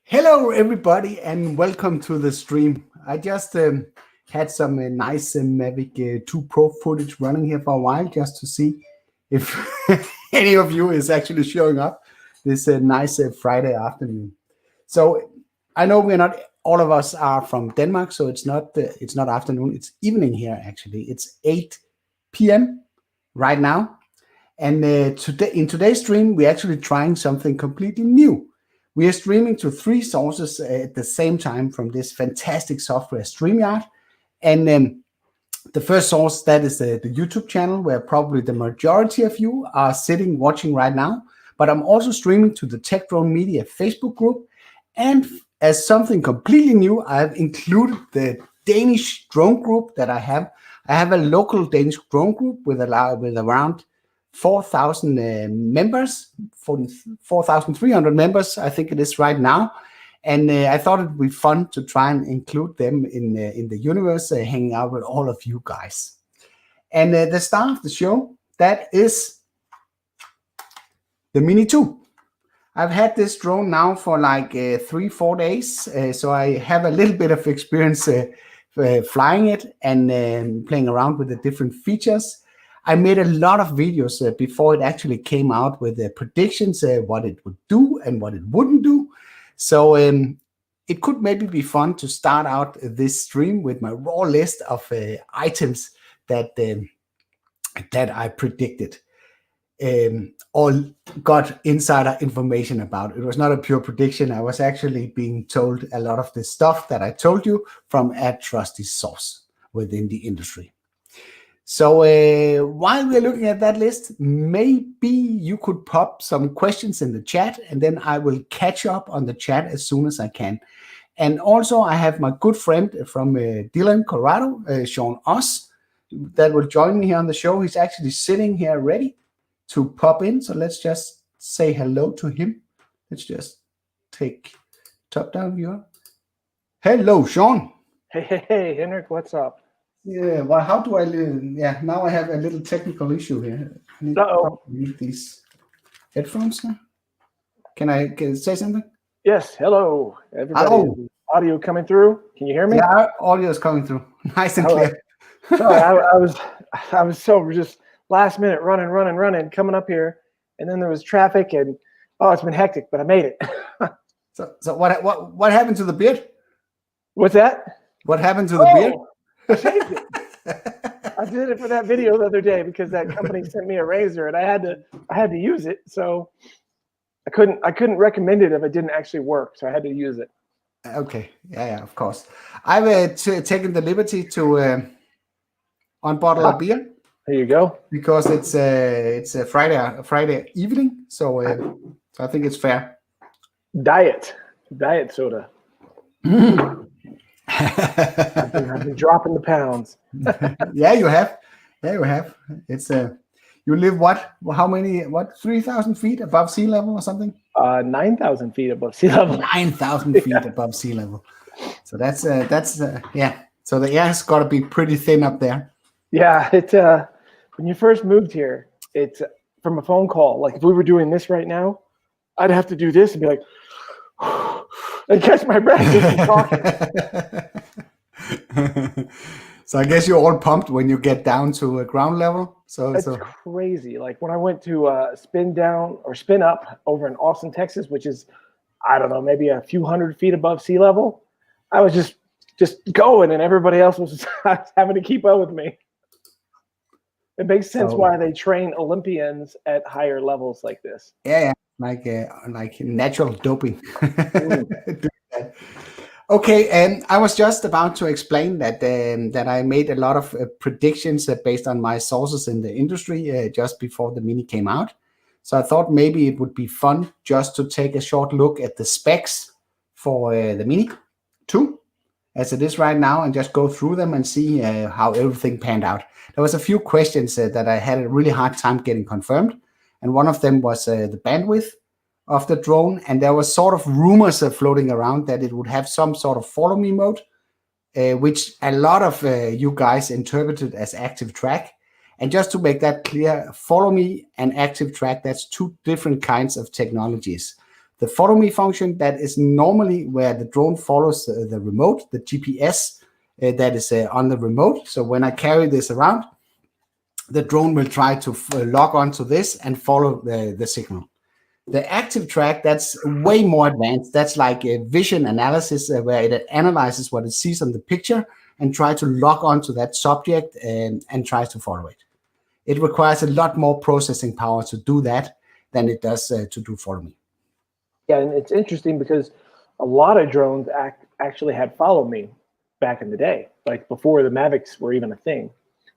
Hello everybody and welcome to the stream. I just had some nice Mavic 2 Pro footage running here for a while just to see if any of you is actually showing up this nice Friday afternoon. So I know we're not, all of us are from Denmark, so it's not afternoon, it's evening here actually. It's 8 p.m. right now. And today in today's stream, we're actually trying something completely new. We are streaming to 3 sources at the same time from this fantastic software, StreamYard. And the first source, that is the YouTube channel, where probably the majority of you are sitting watching right now. But I'm also streaming to the Tech Drone Media Facebook group. And as something completely new, I have included the Danish drone group that I have. I have a local Danish drone group with around 4,000 members, 4,300 members, I think it is right now. And I thought it would be fun to try and include them in the universe, hanging out with all of you guys. And the star of the show, that is the Mini 2. I've had this drone now for like 3-4 days, so I have a little bit of experience flying it and playing around with the different features. I made a lot of videos before it actually came out with the predictions, what it would do and what it wouldn't do. So it could maybe be fun to start out this stream with my raw list of items that I predicted. All got insider information about. It was not a pure prediction. I was actually being told a lot of the stuff that I told you from a trusty source within the industry. So while we're looking at that list, maybe you could pop some questions in the chat, and then I will catch up on the chat as soon as I can. And also I have my good friend from Dillon, Colorado, Sean Oss, that will join me here on the show. He's actually sitting here ready to pop in. So let's just say hello to him. Let's just take top-down viewer. Hello, Sean. Hey, Henrik, what's up? Yeah, well, how do I live? Yeah, now I have a little technical issue here. I need these headphones now. Can I say something? Yes, hello, everybody. Hello. Audio coming through. Can you hear me? Yeah, audio is coming through. Nice and clear. Sorry, I was so just last minute running, coming up here, and then there was traffic, and it's been hectic, but I made it. So what happened to the beard? What's that? What happened to the beard? I shaved it. I did it for that video the other day because that company sent me a razor, and I had to use it. So I couldn't recommend it if it didn't actually work. So I had to use it. Okay, yeah, of course. I've taken the liberty to unbottle a beer. There you go. Because it's a Friday evening, so I think it's fair. Diet soda. I've been dropping the pounds. Yeah, you have. It's you live how many 3,000 feet above sea level or something? 9,000 feet above sea level. 9,000 feet above sea level. So that's yeah. So the air's got to be pretty thin up there. Yeah, it's when you first moved here, it's from a phone call. Like if we were doing this right now, I'd have to do this and be like, and catch my breath just from talking. So I guess you're all pumped when you get down to ground level. It's crazy. Like when I went to spin up over in Austin, Texas, which is, I don't know, maybe a few hundred feet above sea level. I was just going, and everybody else was having to keep up with me. It makes sense why they train Olympians at higher levels like this. Yeah, like natural doping. Okay, and I was just about to explain that I made a lot of predictions based on my sources in the industry just before the Mini came out. So I thought maybe it would be fun just to take a short look at the specs for the Mini 2 as it is right now and just go through them and see how everything panned out. There was a few questions that I had a really hard time getting confirmed, and one of them was the bandwidth of the drone, and there was sort of rumors floating around that it would have some sort of follow me mode, which a lot of you guys interpreted as active track. And just to make that clear, follow me and active track, that's two different kinds of technologies. The follow me function, that is normally where the drone follows the remote, the GPS that is on the remote. So when I carry this around, the drone will try to log onto this and follow the signal. The active track, that's way more advanced. That's like a vision analysis where it analyzes what it sees on the picture and try to log onto that subject and tries to follow it. It requires a lot more processing power to do that than it does to do follow me. Yeah, and it's interesting because a lot of drones actually had follow me back in the day, like before the Mavics were even a thing.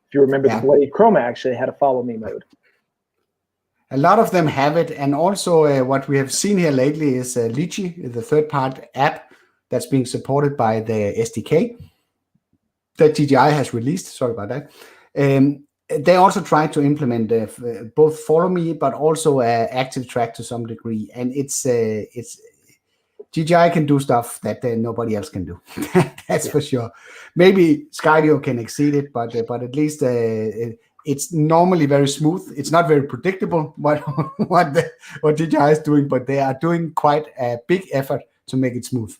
If you remember, the Blade Chroma actually had a follow me mode. A lot of them have it, and also what we have seen here lately is Litchi, the third-party app that's being supported by the SDK that DJI has released. Sorry about that. they also try to implement both follow me, but also active track to some degree. And it's DJI can do stuff that nobody else can do. That's for sure. Maybe Skydio can exceed it, but at least it's normally very smooth. It's not very predictable what DJI is doing, but they are doing quite a big effort to make it smooth.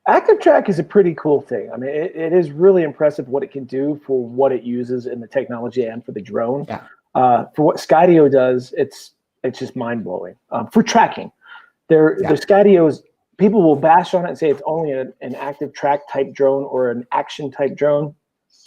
Active track is a pretty cool thing. I mean, it is really impressive what it can do for what it uses in the technology and for the drone. Yeah. For what Skydio does, it's just mind blowing. For tracking, the Skydios, people will bash on it and say it's only an active track type drone or an action type drone.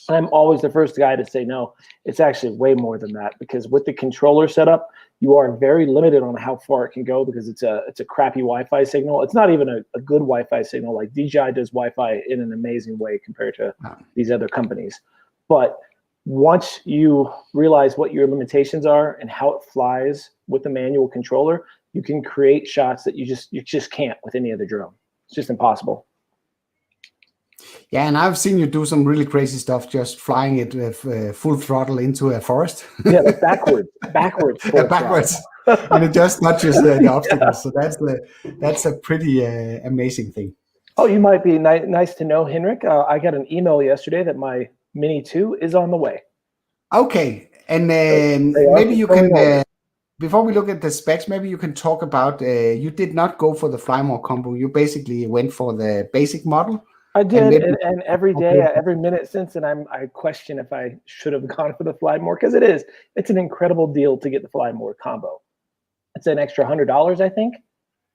I'm always the first guy to say no. It's actually way more than that, because with the controller setup, you are very limited on how far it can go, because it's a crappy Wi-Fi signal. It's not even a good Wi-Fi signal. Like DJI does Wi-Fi in an amazing way compared to these other companies. But once you realize what your limitations are and how it flies with the manual controller, you can create shots that you just can't with any other drone. It's just impossible. Yeah, and I've seen you do some really crazy stuff, just flying it with full throttle into a forest. Yeah, like backwards. Yeah, backwards, and it just touches the obstacles. So that's a pretty amazing thing. Oh, you might be nice to know, Henrik. I got an email yesterday that my Mini 2 is on the way. Okay, and maybe you can, before we look at the specs, maybe you can talk about, you did not go for the Fly More combo. You basically went for the basic model. I did, and every day, every minute since then, I question if I should have gone for the Fly More, because it's an incredible deal to get the Fly More combo. It's an extra $100, I think.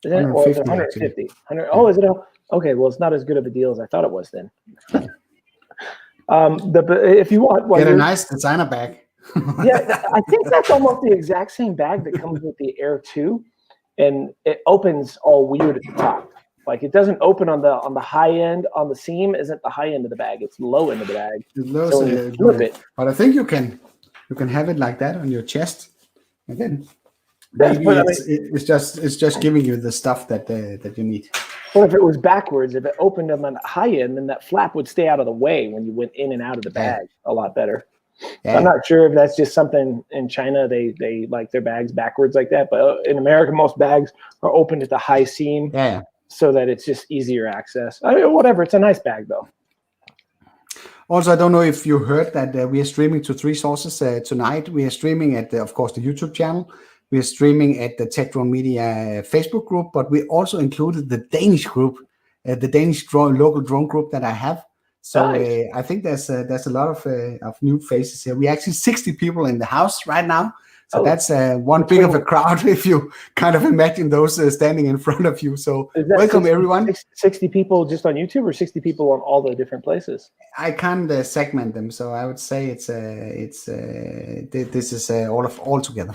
Is it? Or is it 150? 100? Oh, is it? Okay, well, it's not as good of a deal as I thought it was then. If you want, get a nice designer bag. Yeah, I think that's almost the exact same bag that comes with the Air 2, and it opens all weird at the top. Like, it doesn't open on the high end. On the seam isn't the high end of the bag; it's the low end of the bag. So when you flip it, but I think you can have it like that on your chest. Again, maybe it's just giving you the stuff that you need. Well, if it was backwards, if it opened them on the high end, then that flap would stay out of the way when you went in and out of the bag a lot better. Yeah. So I'm not sure if that's just something in China, they like their bags backwards like that, but in America, most bags are opened at the high seam. Yeah. So that it's just easier access. I mean, whatever. It's a nice bag, though. Also, I don't know if you heard that we are streaming to 3 sources tonight. We are streaming at, of course, the YouTube channel. We are streaming at the Tech Drone Media Facebook group, but we also included the Danish group, the Danish local drone group that I have. So nice. I think there's a lot of new faces here. We're actually 60 people in the house right now. So that's one big of a crowd if you kind of imagine those standing in front of you. So welcome, everyone. 60 people just on YouTube, or 60 people on all the different places? I can't segment them, so I would say this is all together.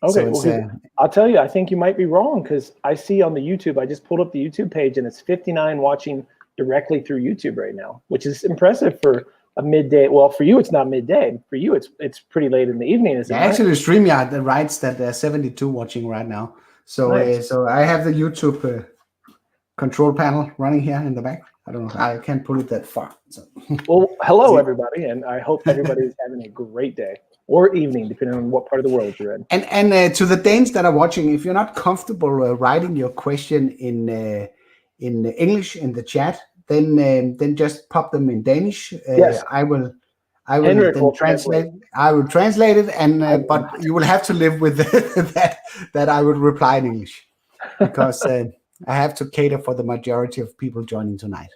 Okay, so I'll tell you, I think you might be wrong, because I see on the YouTube, I just pulled up the YouTube page, and it's 59 watching directly through YouTube right now, which is impressive for a midday. Well, for you, it's not midday. For you, it's pretty late in the evening. Isn't it? Actually, StreamYard writes that there are 72 watching right now. So, nice. So I have the YouTube control panel running here in the back. I don't know. I can't pull it that far. So. Well, hello, everybody, and I hope everybody is having a great day or evening, depending on what part of the world you're in. And to the Danes that are watching, if you're not comfortable writing your question in English in the chat, then just pop them in Danish. Yes. I will then translate. I will translate it, and but you will have to live with that I will reply in English, because I have to cater for the majority of people joining tonight.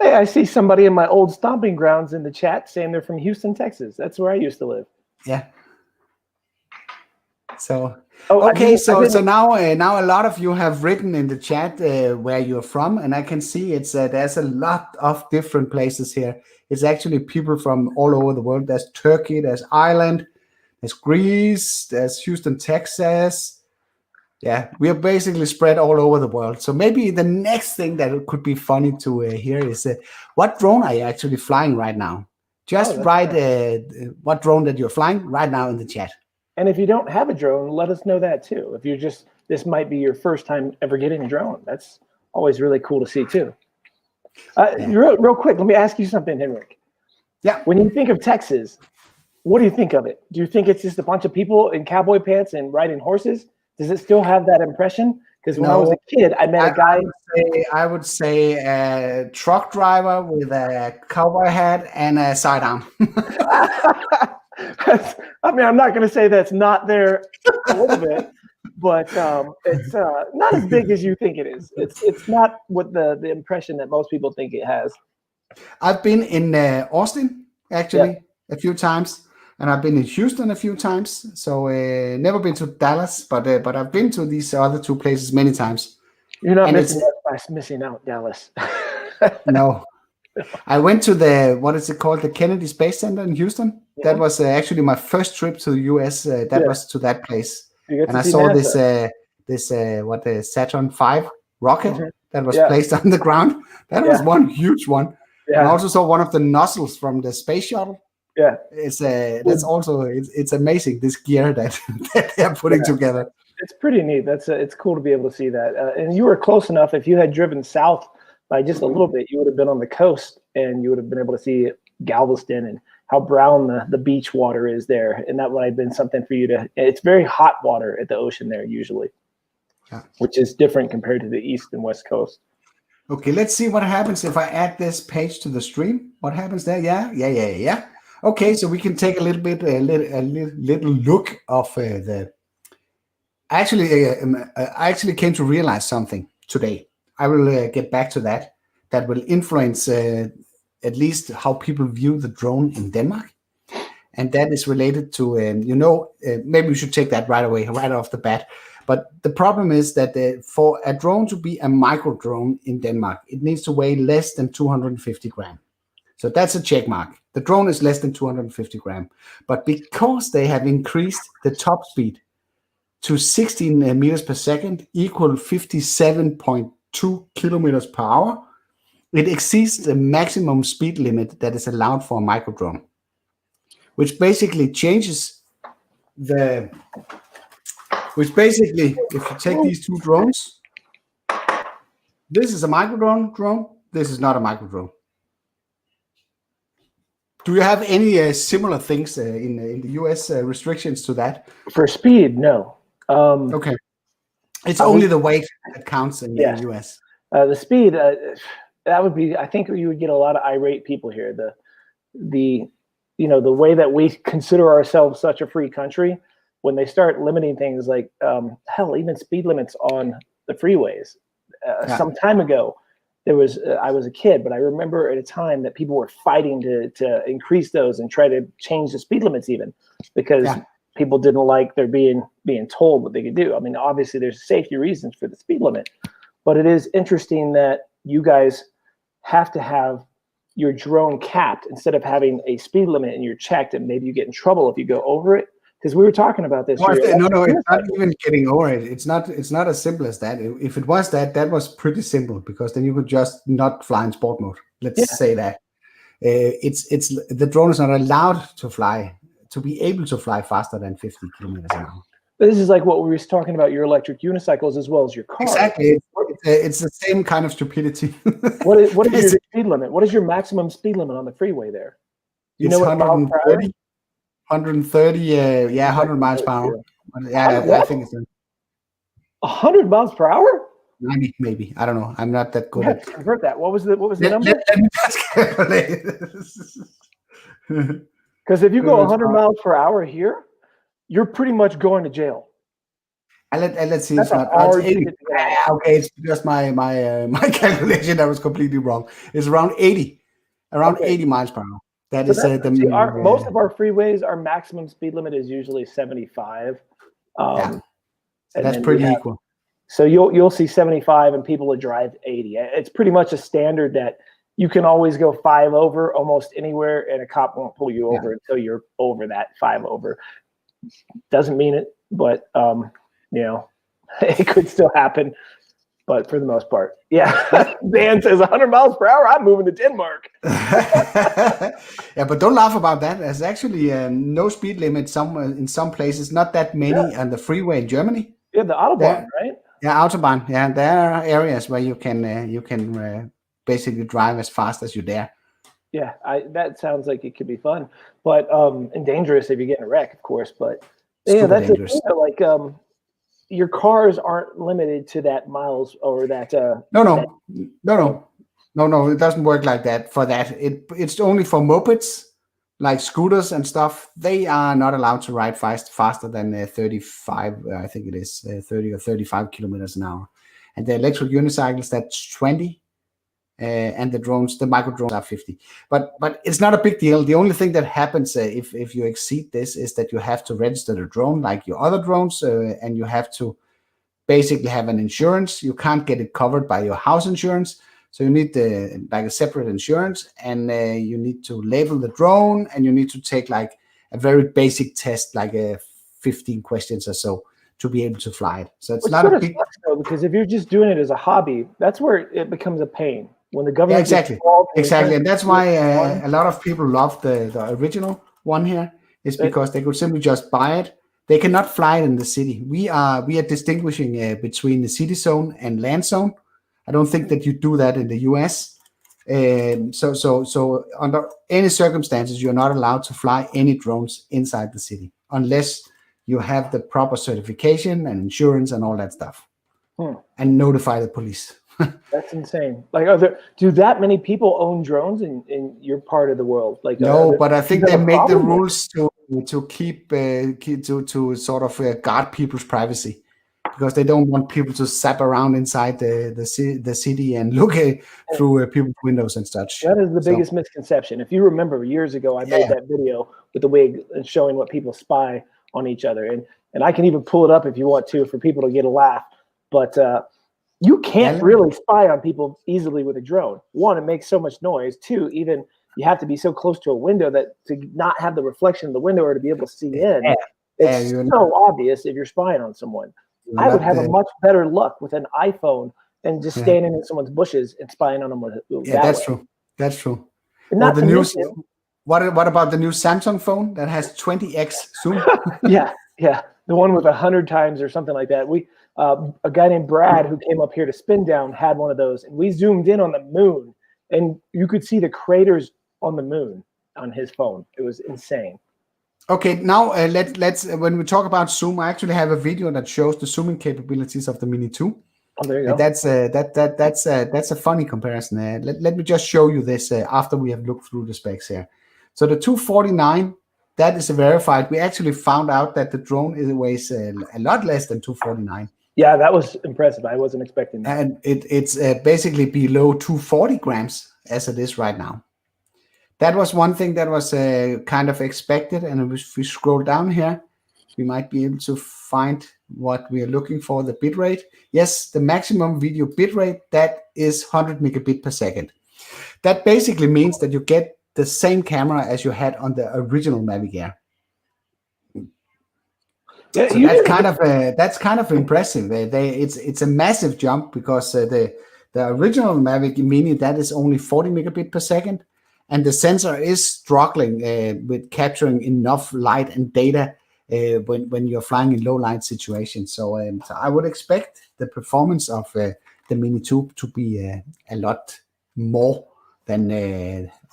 Hey, I see somebody in my old stomping grounds in the chat saying they're from Houston, Texas. That's where I used to live. Yeah. So okay, so now a lot of you have written in the chat where you're from, and I can see it's there's a lot of different places here. It's actually people from all over the world. There's Turkey, there's Ireland, there's Greece, there's Houston, Texas. Yeah, we are basically spread all over the world. So maybe the next thing that could be funny to hear is what drone are you actually flying right now? Just write what drone that you're flying right now in the chat. And if you don't have a drone, let us know that too. If you're this might be your first time ever getting a drone. That's always really cool to see too. Real quick, let me ask you something, Henrik. Yeah. When you think of Texas, What do you think of it? Do you think it's just a bunch of people in cowboy pants and riding horses? Does it still have that impression? Because when I was a kid, I met a guy. I would say a truck driver with a cowboy hat and a sidearm. I mean, I'm not going to say that's not there a little bit, but it's not as big as you think it is. It's not what the impression that most people think it has. I've been in Austin actually a few times, and I've been in Houston a few times. So never been to Dallas, but I've been to these other two places many times. You're not missing out, Dallas. No. I went to the, what is it called? The Kennedy Space Center in Houston. Yeah. That was actually my first trip to the US. That was to that place. And I saw NASA. this the Saturn V rocket that was placed on the ground. That was one huge one. Yeah. And I also saw one of the nozzles from the space shuttle. Yeah. That's also, it's amazing, this gear that they're putting together. It's pretty neat. It's cool to be able to see that. And you were close enough. If you had driven south by just a little bit, you would have been on the coast, and you would have been able to see Galveston and how brown the beach water is there. And that would have been something for you to. It's very hot water at the ocean there usually, which is different compared to the east and west coast. Okay, let's see what happens if I add this page to the stream. What happens there? Yeah. Okay, so we can take a little look of the. I actually came to realize something today. I will get back to that. That will influence at least how people view the drone in Denmark, and that is related to maybe we should take that right away, right off the bat. But the problem is that for a drone to be a micro drone in Denmark, it needs to weigh less than 250 grams. So that's a check mark. The drone is less than 250 grams, but because they have increased the top speed to 16 meters per second, equal 57.2 kilometers per hour, it exceeds the maximum speed limit that is allowed for a micro drone, which basically changes if you take these two drones, this is a micro drone, this is not a micro drone. Do you have any similar things in the US restrictions to that? For speed, no. Okay. It's only the weight that counts in the US. The speed, that would be, I think you would get a lot of irate people here. The way that we consider ourselves such a free country, when they start limiting things like, hell, even speed limits on the freeways. Some time ago, I was a kid, but I remember at a time that people were fighting to increase those and try to change the speed limits even, because people didn't like their being told what they could do. I mean, obviously there's safety reasons for the speed limit, but it is interesting that you guys have to have your drone capped instead of having a speed limit and you're checked, and maybe you get in trouble if you go over it. Because we were talking about this. No, it's not even getting over it. It's not as simple as that. If it was that was pretty simple, because then you could just not fly in sport mode. Let's say that. It's the drone is not allowed to be able to fly faster than 50 kilometers an hour. This is like what we were talking about, your electric unicycles as well as your car. Exactly. It's the same kind of stupidity. What is your speed limit? What is your maximum speed limit on the freeway there? You know what? 130. 130, 100 miles per hour. Yeah, I think it's 100 miles per hour. 90, maybe. I don't know. I'm not that good. At convert that. What was the number? Let me just calculate. Because if you go 100 miles per hour here, you're pretty much going to jail. Let's see. It's not. Okay, it's just my calculation that was completely wrong. It's around 80 miles per hour. That is most of our freeways, our maximum speed limit is usually 75. So that's pretty equal. So you'll see 75 and people will drive 80. It's pretty much a standard that you can always go 5 over almost anywhere, and a cop won't pull you over until you're over that 5 over. Doesn't mean it, but it could still happen. But for the most part, Dan says 100 miles per hour, I'm moving to Denmark. Yeah, but don't laugh about that. There's actually no speed limit in some places, not that many on the freeway in Germany. Yeah, the Autobahn, right? Yeah, Autobahn. Yeah, there are areas where you can basically drive as fast as you dare. Yeah, that sounds like it could be fun, but and dangerous if you get in a wreck, of course. But yeah, Super that's dangerous. like your cars aren't limited to that miles or that. No. It doesn't work like that. For that, it's only for mopeds, like scooters and stuff. They are not allowed to ride faster than 35. I think it is 30 or 35 kilometers an hour. And the electric unicycles, that's 20. And the drones, the micro drones, are 50. But it's not a big deal. The only thing that happens if you exceed this is that you have to register the drone like your other drones, and you have to basically have an insurance. You can't get it covered by your house insurance, so you need like a separate insurance, and you need to label the drone, and you need to take like a very basic test, like 15 questions or so, to be able to fly it. So it's not a big though, because if you're just doing it as a hobby, that's where it becomes a pain. When the government exactly, and that's why a lot of people love the original one here, is because they could simply just buy it. They cannot fly it in the city. We are distinguishing between the city zone and land zone. I don't think that you do that in the US. So under any circumstances, you're not allowed to fly any drones inside the city unless you have the proper certification and insurance and all that stuff, and notify the police. That's insane. Like, do that many people own drones in your part of the world? Like, no, but I think they make the rules to keep to sort of guard people's privacy, because they don't want people to zap around inside the city and look through people's windows and such. That is the biggest misconception. If you remember years ago, I made that video with the wig and showing what people spy on each other, and I can even pull it up if you want to for people to get a laugh. But you can't really spy on people easily with a drone. One, it makes so much noise. Two, even you have to be so close to a window that to not have the reflection of the window or to be able to see in. It's so obvious if you're spying on someone. I would have a much better luck with an iPhone than just standing in someone's bushes and spying on them with it. That's true. That's true. Not the news. What about the new Samsung phone that has 20x zoom? Yeah. The one with 100 times or something like that. We a guy named Brad who came up here to Spin Down had one of those, and we zoomed in on the moon, and you could see the craters on the moon on his phone. It was insane. Okay, now let's when we talk about zoom, I actually have a video that shows the zooming capabilities of the Mini 2. Oh, there you go. That's a funny comparison. Let me just show you this after we have looked through the specs here. So the 249, that is verified. We actually found out that the drone weighs a lot less than 249. Yeah, that was impressive. I wasn't expecting that. And it's basically below 240 grams as it is right now. That was one thing that was kind of expected. And if we scroll down here, we might be able to find what we are looking for, the bitrate. Yes, the maximum video bitrate, that is 100 megabit per second. That basically means that you get the same camera as you had on the original Mavic Air. Yeah, so that's kind of impressive. It's a massive jump, because the original Mavic Mini, that is only 40 megabit per second, and the sensor is struggling with capturing enough light and data when you're flying in low light situations. So I would expect the performance of the Mini 2 to be a lot more than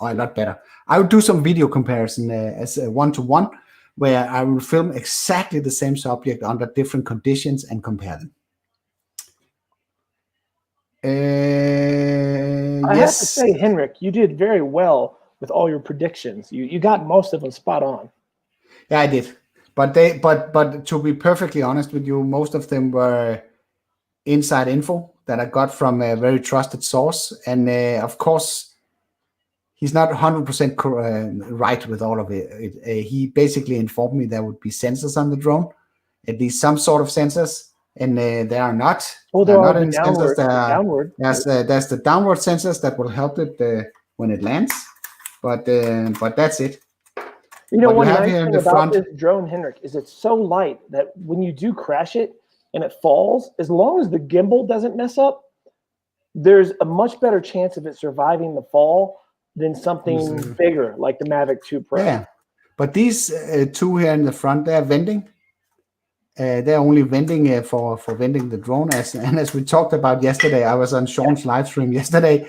or a lot better. I would do some video comparison as a one-to-one, where I will film exactly the same subject under different conditions and compare them. I have to say, Henrik, you did very well with all your predictions. You got most of them spot on. Yeah, I did. But to be perfectly honest with you, most of them were inside info that I got from a very trusted source. And of course, he's not 100% right with all of it. He basically informed me there would be sensors on the drone, at least some sort of sensors, and there are not. Well, there are not downward. Downward. There's the downward sensors that will help it when it lands, but that's it. You know, one nice thing about this drone, Henrik, is it's so light that when you do crash it and it falls, as long as the gimbal doesn't mess up, there's a much better chance of it surviving the fall than something bigger like the Mavic 2 Pro. Yeah, but these two here in the front, they're venting. They're only venting for venting the drone. As we talked about yesterday, I was on Sean's live stream yesterday,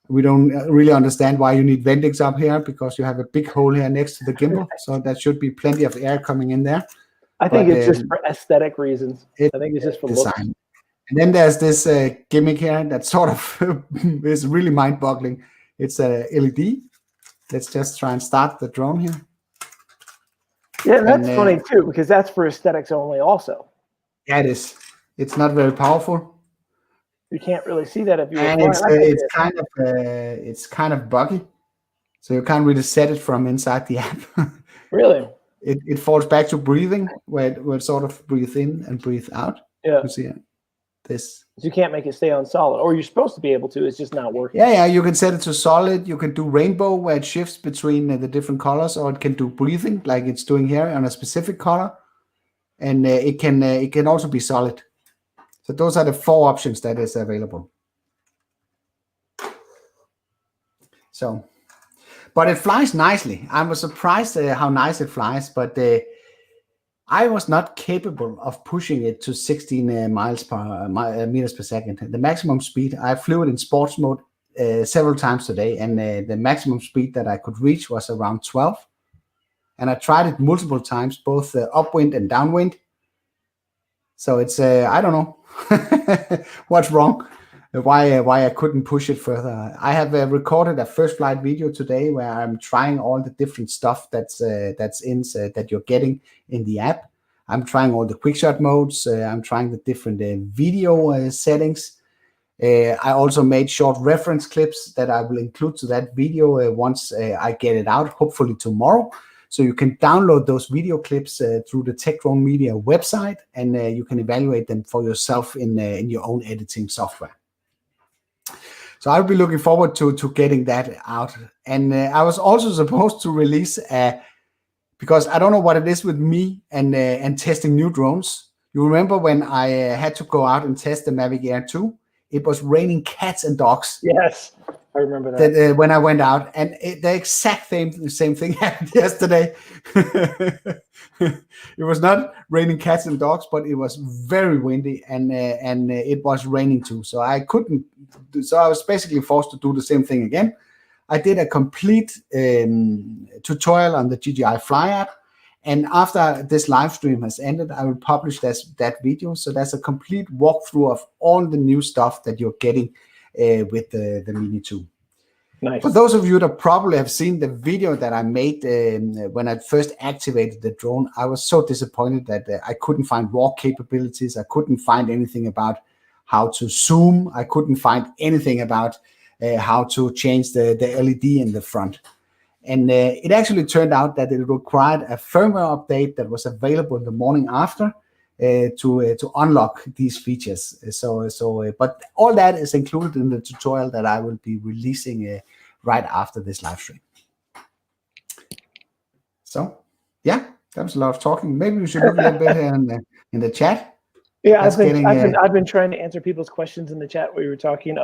We don't really understand why you need ventings up here, because you have a big hole here next to the gimbal. So that should be plenty of air coming in there. I think it's just for aesthetic reasons. I think it's just for design. looks. And then there's this gimmick here that sort of is really mind-boggling. It's a LED. Let's just try and start the drone here. Yeah, that's funny too, because that's for aesthetics only also. Yeah, it is. It's not very powerful. You can't really see that if you. And it's kind of buggy, so you can't really set it from inside the app. Really? It falls back to breathing, where it sort of breathe in and breathe out. Yeah. You see this. You can't make it stay on solid, or you're supposed to be able to. It's just not working. Yeah. You can set it to solid. You can do rainbow, where it shifts between the different colors, or it can do breathing, like it's doing here on a specific color, and it can also be solid. So those are the 4 options that is available. So, but it flies nicely. I was surprised how nice it flies, but I was not capable of pushing it to 16 meters per second. The maximum speed, I flew it in sports mode several times today, and the maximum speed that I could reach was around 12. And I tried it multiple times, both upwind and downwind. So it's I don't know what's wrong, why I couldn't push it further. I have recorded a first flight video today where I'm trying all the different stuff that you're getting in the app. I'm trying all the quick shot modes. I'm trying the different video settings. I also made short reference clips that I will include to that video once I get it out, hopefully tomorrow. So you can download those video clips through the Tech Drone Media website, and you can evaluate them for yourself in your own editing software. So I'll be looking forward to getting that out. And I was also supposed to release, because I don't know what it is with me and testing new drones. You remember when I had to go out and test the Mavic Air 2? It was raining cats and dogs. Yes. I remember that. When I went out, and the exact same thing happened yesterday. It was not raining cats and dogs, but it was very windy, and it was raining too. So I couldn't. So I was basically forced to do the same thing again. I did a complete tutorial on the DJI Fly app, and after this live stream has ended, I will publish that video. So that's a complete walkthrough of all the new stuff that you're getting with the Mini 2. Nice. For those of you that probably have seen the video that I made when I first activated the drone, I was so disappointed that I couldn't find raw capabilities. I couldn't find anything about how to zoom. I couldn't find anything about how to change the LED in the front. And it actually turned out that it required a firmware update that was available the morning after to unlock these features. But all that is included in the tutorial that I will be releasing right after this live stream. So yeah, that was a lot of talking. Maybe we should look a little bit here in the chat. Yeah, I've been trying to answer people's questions in the chat while you were talking.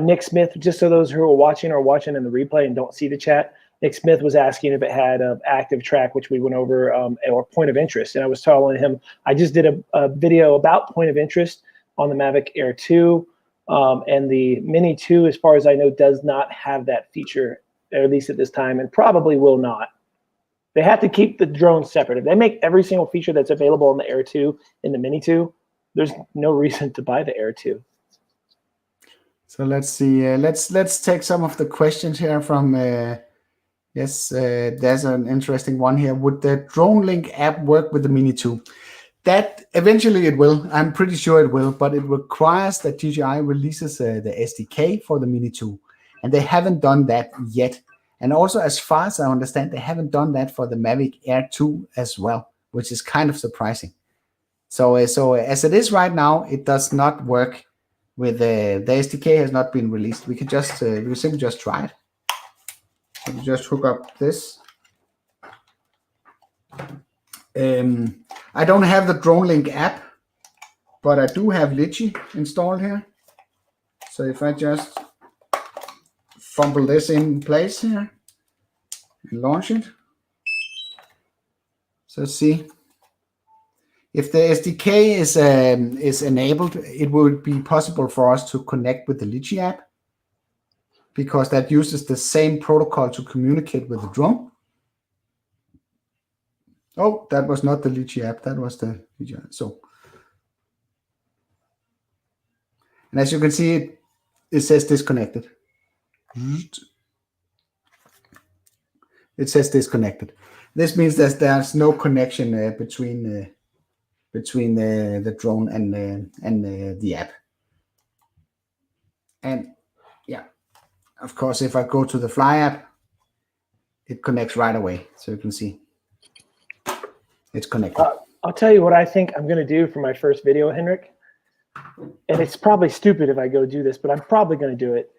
Nick Smith, just so those who are watching in the replay and don't see the chat, Nick Smith was asking if it had active track, which we went over, or point of interest. And I was telling him, I just did a video about point of interest on the Mavic Air 2. And the Mini 2, as far as I know, does not have that feature, at least at this time, and probably will not. They have to keep the drones separate. If they make every single feature that's available in the Air 2 in the Mini 2, there's no reason to buy the Air 2. So let's see. Let's take some of the questions here from... Yes, there's an interesting one here. Would the DroneLink app work with the Mini 2? That eventually it will. I'm pretty sure it will, but it requires that DJI releases the SDK for the Mini 2, and they haven't done that yet. And also, as far as I understand, they haven't done that for the Mavic Air 2 as well, which is kind of surprising. So as it is right now, it does not work with the SDK has not been released. We can just we can simply just try it. So just hook up this. I don't have the DroneLink app, but I do have Litchi installed here. So if I just fumble this in place here and launch it. So see, if the SDK is enabled, it would be possible for us to connect with the Litchi app. because that uses the same protocol to communicate with the drone. Oh, that was not the Litchi app. That was the DJI. So, and as you can see, it says disconnected. It says disconnected. This means that there's no connection between the drone and the app. And yeah, of course, if I go to the Fly app, it connects right away. So you can see it's connected. I'll tell you what I think I'm going to do for my first video, Henrik. And it's probably stupid if I go do this, but I'm probably going to do it.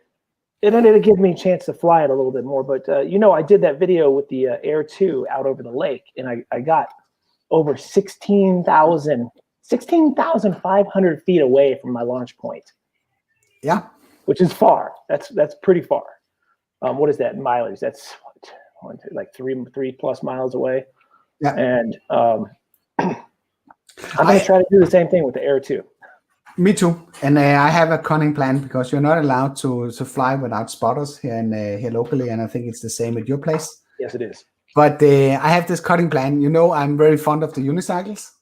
It'll give me a chance to fly it a little bit more. But, I did that video with the Air 2 out over the lake, and I got over 16,500 feet away from my launch point. Yeah. Which is far. That's pretty far. What is that in mileage? That's like three plus miles away. Yeah. And I'm going to try to do the same thing with the Air 2. Me too. And I have a cunning plan because you're not allowed to fly without spotters here locally. And I think it's the same at your place. Yes, it is. But I have this cutting plan. I'm very fond of the unicycles.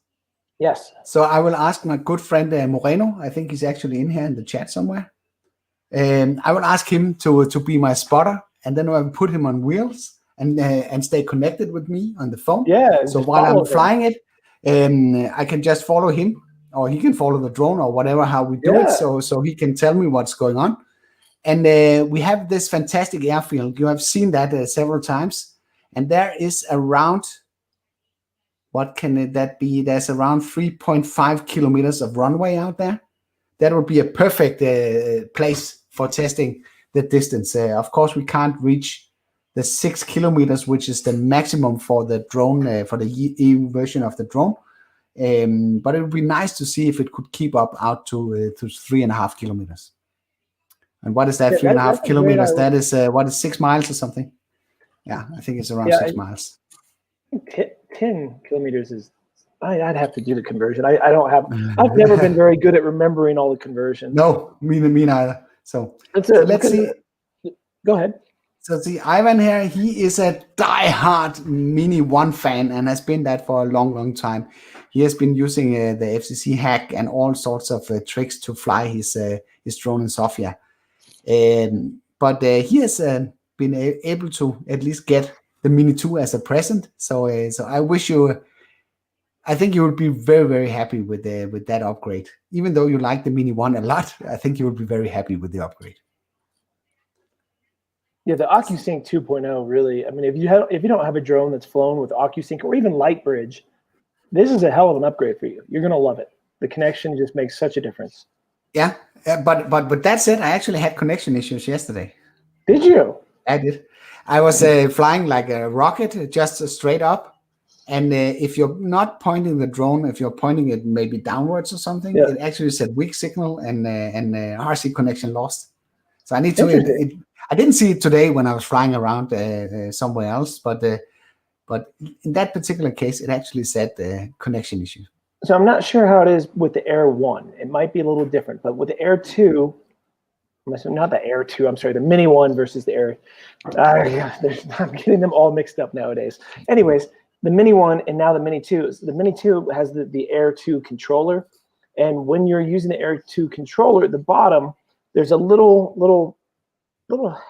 Yes. So I will ask my good friend Moreno. I think he's actually in here in the chat somewhere. I will ask him to be my spotter. And then I will put him on wheels and stay connected with me on the phone. Yeah. So while I'm flying it, I can just follow him. Or he can follow the drone or whatever, how we do it. So he can tell me what's going on. And we have this fantastic airfield. You have seen that several times. And there is around, what can that be? There's around 3.5 kilometers of runway out there. That would be a perfect place for testing the distance. Of course, we can't reach the 6 kilometers, which is the maximum for the drone, for the EU version of the drone. But it would be nice to see if it could keep up out to 3.5 kilometers. And what is that? 3.5 kilometers? That is 6 miles or something? Yeah, I think it's around 6 miles. 10 kilometers is. I'd have to do the conversion. I don't have. I've never been very good at remembering all the conversions. No, me neither. So let's see. Go ahead. So see, Ivan here, he is a die-hard Mini 1 fan and has been that for a long, long time. He has been using the FCC hack and all sorts of tricks to fly his drone in Sofia. But he has been able to at least get the Mini 2 as a present. So I wish you, I think you would be very, very happy with that upgrade. Even though you like the Mini 1 a lot, I think you would be very happy with the upgrade. Yeah, the OcuSync 2.0 really. I mean, if you don't have a drone that's flown with OcuSync or even Lightbridge, this is a hell of an upgrade for you. You're gonna love it. The connection just makes such a difference. Yeah, but that said, I actually had connection issues yesterday. Did you? I did. I was flying like a rocket, just straight up. And if you're not pointing the drone, if you're pointing it maybe downwards or something, it actually said weak signal and RC connection lost. So I need to. I didn't see it today when I was flying around somewhere else, but in that particular case, it actually said connection issue. So I'm not sure how it is with the Air 1. It might be a little different, but with the Air 2, not the Air 2, I'm sorry, the Mini 1 versus the Air. I'm getting them all mixed up nowadays. Anyways, the Mini 1 and now the Mini 2. The Mini 2 has the Air 2 controller. And when you're using the Air 2 controller, at the bottom, there's a little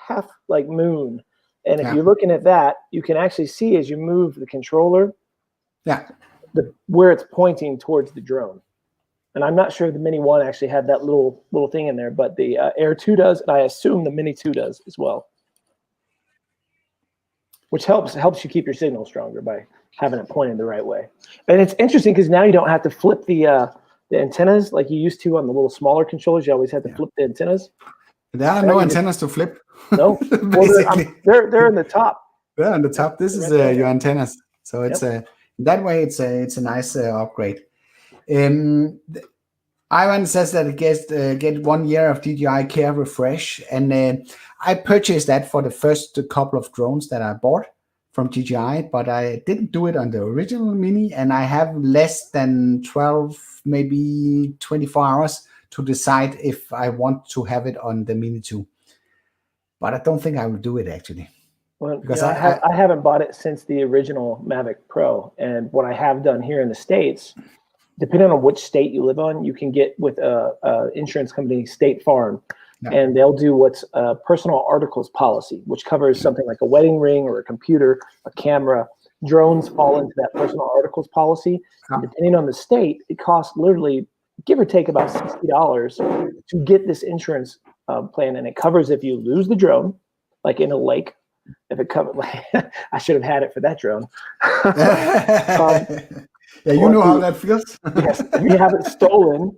half like moon. And if you're looking at that, you can actually see as you move the controller, where it's pointing towards the drone. And I'm not sure if the Mini 1 actually had that little thing in there, but the Air 2 does, and I assume the Mini 2 does as well. Which helps you keep your signal stronger by having it pointed the right way. And it's interesting because now you don't have to flip the antennas like you used to on the little smaller controllers. You always had to flip the antennas. There are no antennas to flip. No, basically. Well, they're in the top. They're on the top. This is your antennas. So it's that way. It's a nice upgrade. Ivan says that it get 1 year of DJI Care refresh, and I purchased that for the first couple of drones that I bought from DJI, but I didn't do it on the original Mini, and I have less than 12, maybe 24 hours to decide if I want to have it on the Mini 2. but I don't think I will do it actually. Well, Because I haven't bought it since the original Mavic Pro, and what I have done here in the States, depending on which state you live on, you can get with a insurance company, State Farm, and they'll do what's a personal articles policy, which covers something like a wedding ring or a computer, a camera. Drones fall into that personal articles policy. And depending on the state, it costs literally, give or take, about $60 to get this insurance plan, and it covers if you lose the drone, like in a lake. If it covered, like, I should have had it for that drone. Yeah, you know how that feels. Yes, if you have it stolen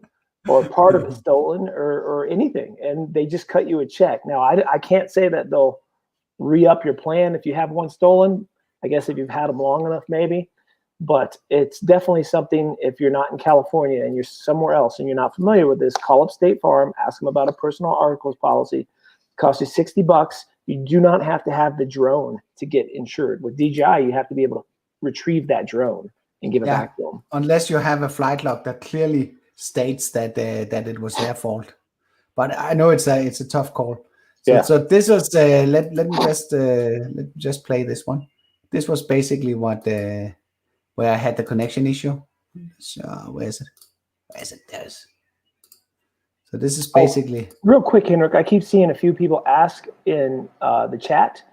or part of it stolen or anything, and they just cut you a check. Now, I can't say that they'll re-up your plan if you have one stolen. I guess if you've had them long enough, maybe. But it's definitely something, if you're not in California and you're somewhere else and you're not familiar with this, call up State Farm, ask them about a personal articles policy. It costs you $60. You do not have to have the drone to get insured. With DJI, you have to be able to retrieve that drone and give it back to them. Unless you have a flight log that clearly states that that it was their fault. But I know it's a tough call. So, so this was let me just play this one. This was basically what where I had the connection issue. So where is it? Where is it? There's. So this is basically real quick, Henrik. I keep seeing a few people ask in the chat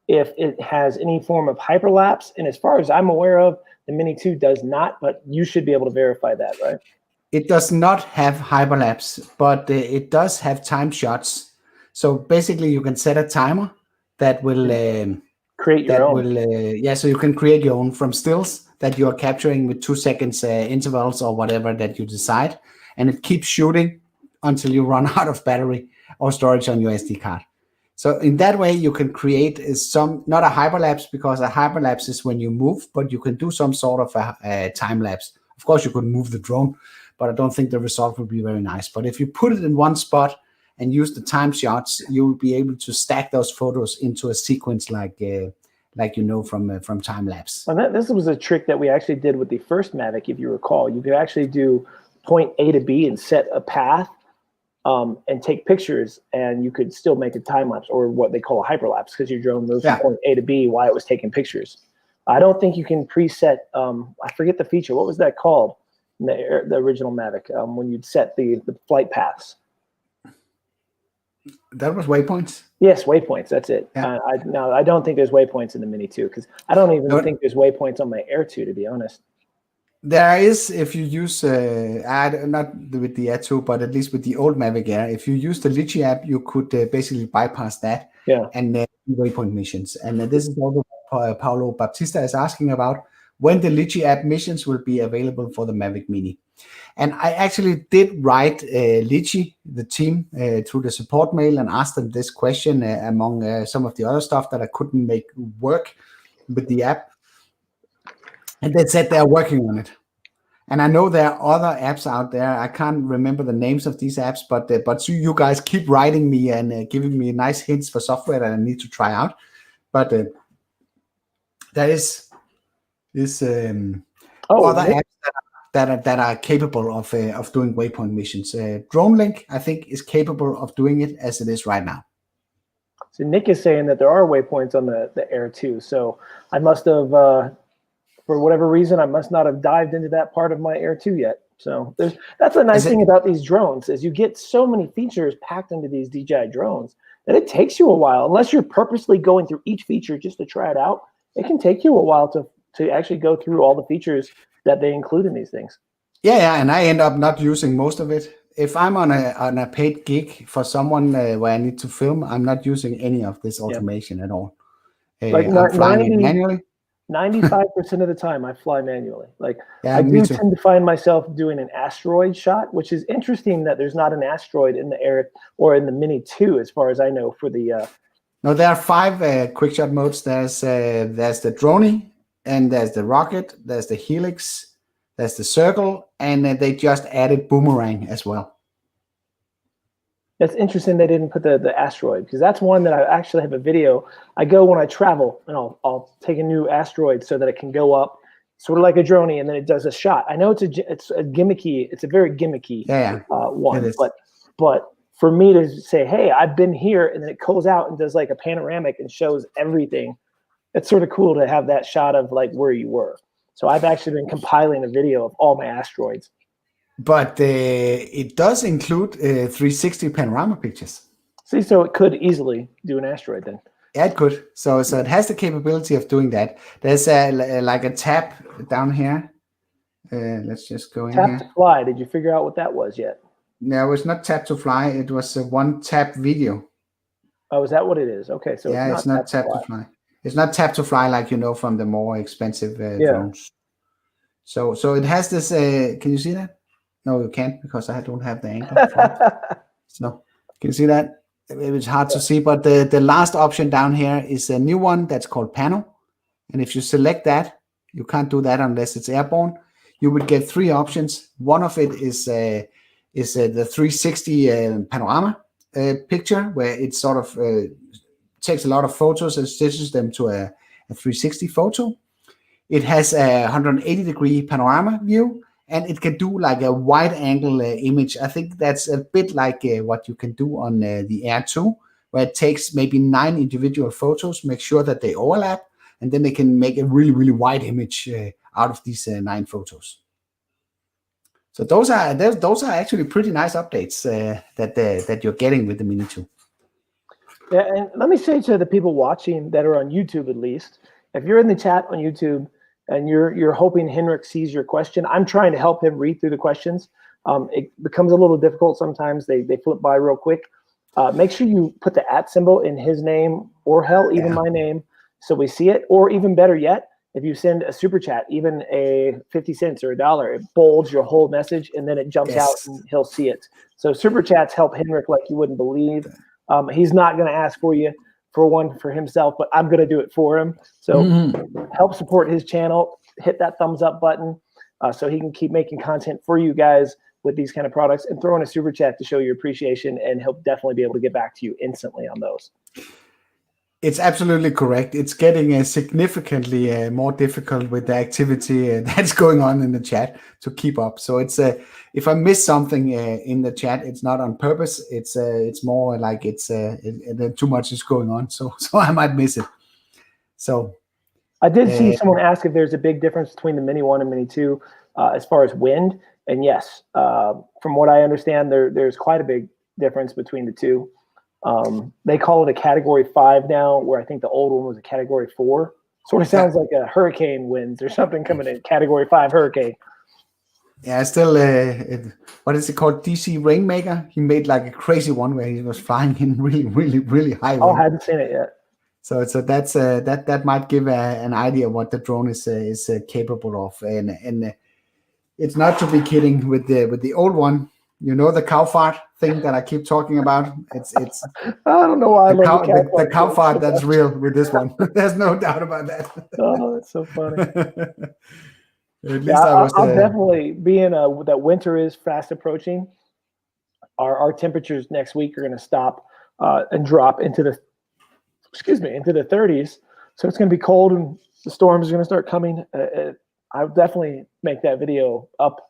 if it has any form of hyperlapse, and as far as I'm aware of, the Mini 2 does not. But you should be able to verify that, right? It does not have hyperlapse, but it does have time shots. So basically, you can set a timer that will create your own. So you can create your own from stills that you are capturing with 2 seconds intervals or whatever that you decide, and it keeps shooting until you run out of battery or storage on your SD card. So in that way, you can create not a hyperlapse, because a hyperlapse is when you move, but you can do some sort of a time lapse. Of course, you could move the drone, but I don't think the result would be very nice. But if you put it in one spot and use the time shots, you will be able to stack those photos into a sequence like you know from time lapse. And this was a trick that we actually did with the first Mavic, if you recall. You could actually do point A to B and set a path and take pictures, and you could still make a time lapse, or what they call a hyperlapse, because your drone moves from point A to B while it was taking pictures. I don't think you can preset. I forget the feature. What was that called? The original Mavic, when you'd set the flight paths. That was waypoints? Yes, waypoints. That's it. Yeah. I don't think there's waypoints in the Mini 2, because I don't even think there's waypoints on my Air 2, to be honest. There is, if you use, not with the Air 2, but at least with the old Mavic Air, if you use the Litchi app, you could basically bypass that and waypoint missions. And this is also what Paulo Baptista is asking about, when the Litchi app missions will be available for the Mavic Mini. And I actually did write Litchi, the team, through the support mail, and asked them this question among some of the other stuff that I couldn't make work with the app. And they said they're working on it. And I know there are other apps out there. I can't remember the names of these apps, but you guys keep writing me and giving me nice hints for software that I need to try out. But there is other apps that are capable of doing waypoint missions. DroneLink, I think, is capable of doing it as it is right now. So Nick is saying that there are waypoints on the Air 2. So I must have, for whatever reason, I must not have dived into that part of my Air 2 yet. So that's a nice thing about these drones, is you get so many features packed into these DJI drones that it takes you a while. Unless you're purposely going through each feature just to try it out, it can take you a while to actually go through all the features that they include in these things. Yeah, and I end up not using most of it. If I'm on a paid gig for someone where I need to film, I'm not using any of this automation at all. Like I'm flying it manually. 95% of the time I fly manually. Like I me do too. tend to find myself doing an asteroid shot, which is interesting that there's not an asteroid in the Air or in the Mini 2, as far as I know, for the No, there are 5 quick shot modes. There's the drone, and there's the rocket, there's the helix, there's the circle, and they just added boomerang as well. That's interesting they didn't put the asteroid, because that's one that I actually have a video. I go when I travel, and I'll take a new asteroid so that it can go up, sort of like a drone, and then it does a shot. I know it's a gimmicky, it's a very gimmicky one, but for me to say, hey, I've been here, and then it goes out and does like a panoramic and shows everything. It's sort of cool to have that shot of like where you were. So I've actually been compiling a video of all my asteroids. But it does include 360 panorama pictures. See, so it could easily do an asteroid then. Yeah, it could. So it has the capability of doing that. There's like a tab down here. Let's just go in Tap here. to fly. Did you figure out what that was yet? No, it was not tap to fly. It was a one tap video. Oh, is that what it is? Okay, so yeah, it's not tap to fly. It's not tap to fly like from the more expensive drones. So it has this. Can you see that? No, you can't because I don't have the angle. So can you see that? Maybe it's hard to see, but the last option down here is a new one that's called Pano. And if you select that, you can't do that unless it's airborne. You would get 3 options. One of it is the 360 panorama picture, where it sort of takes a lot of photos and stitches them to a 360 photo. It has a 180-degree panorama view, and it can do like a wide angle image. I think that's a bit like what you can do on the Air 2, where it takes maybe 9 individual photos, make sure that they overlap, and then they can make a really, really wide image out of these 9 photos. So those are actually pretty nice updates that you're getting with the Mini 2. Yeah, and let me say to the people watching that are on YouTube, at least, if you're in the chat on YouTube and you're hoping Henrik sees your question, I'm trying to help him read through the questions. It becomes a little difficult sometimes. They flip by real quick. Make sure you put the @ symbol in his name, or hell, even my name, so we see it. Or even better yet, if you send a super chat, even a 50 cents or $1, it bolds your whole message, and then it jumps out and he'll see it. So super chats help Henrik like you wouldn't believe. He's not going to ask for you for one for himself, but I'm going to do it for him. So help support his channel. Hit that thumbs up button so he can keep making content for you guys with these kind of products, and throw in a super chat to show your appreciation, and he'll definitely be able to get back to you instantly on those. It's absolutely correct. It's getting significantly more difficult with the activity that's going on in the chat to keep up. So it's if I miss something in the chat, it's not on purpose. It's more like too much is going on, so I might miss it. So I did see someone ask if there's a big difference between the Mini 1 and Mini 2 as far as wind, and yes, from what I understand, there's quite a big difference between the two. They call it a Category 5 now, where I think the old one was a Category 4. Sort of sounds like a hurricane winds or something coming in, Category 5 hurricane. Yeah, still, what is it called? DC Rainmaker. He made like a crazy one where he was flying in really, really, really high wind. Oh, I haven't seen it yet. So that's that might give an idea of what the drone is capable of, and it's not to be kidding with the old one. You know, the cow fart thing that I keep talking about. It's I don't know why the cow fart that's real with this one. There's no doubt about that. Oh, that's so funny. At least I'll definitely, being that winter is fast approaching, our temperatures next week are going to stop and drop into the 30s. So it's going to be cold, and the storms are going to start coming. I'll definitely make that video up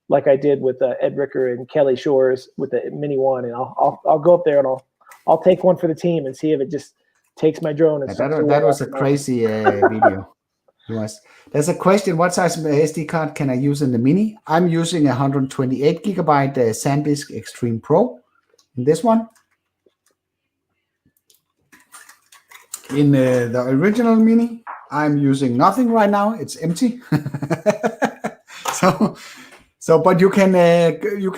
like I did with Ed Ricker and Kelly Shores with the Mini 1, and I'll go up there and I'll take one for the team and see if it just takes my drone. And that was a crazy video. There's a question: what size SD card can I use in the Mini? I'm using a 128 gigabyte SanDisk Extreme Pro in this one. In the original Mini, I'm using nothing right now. It's empty. But you can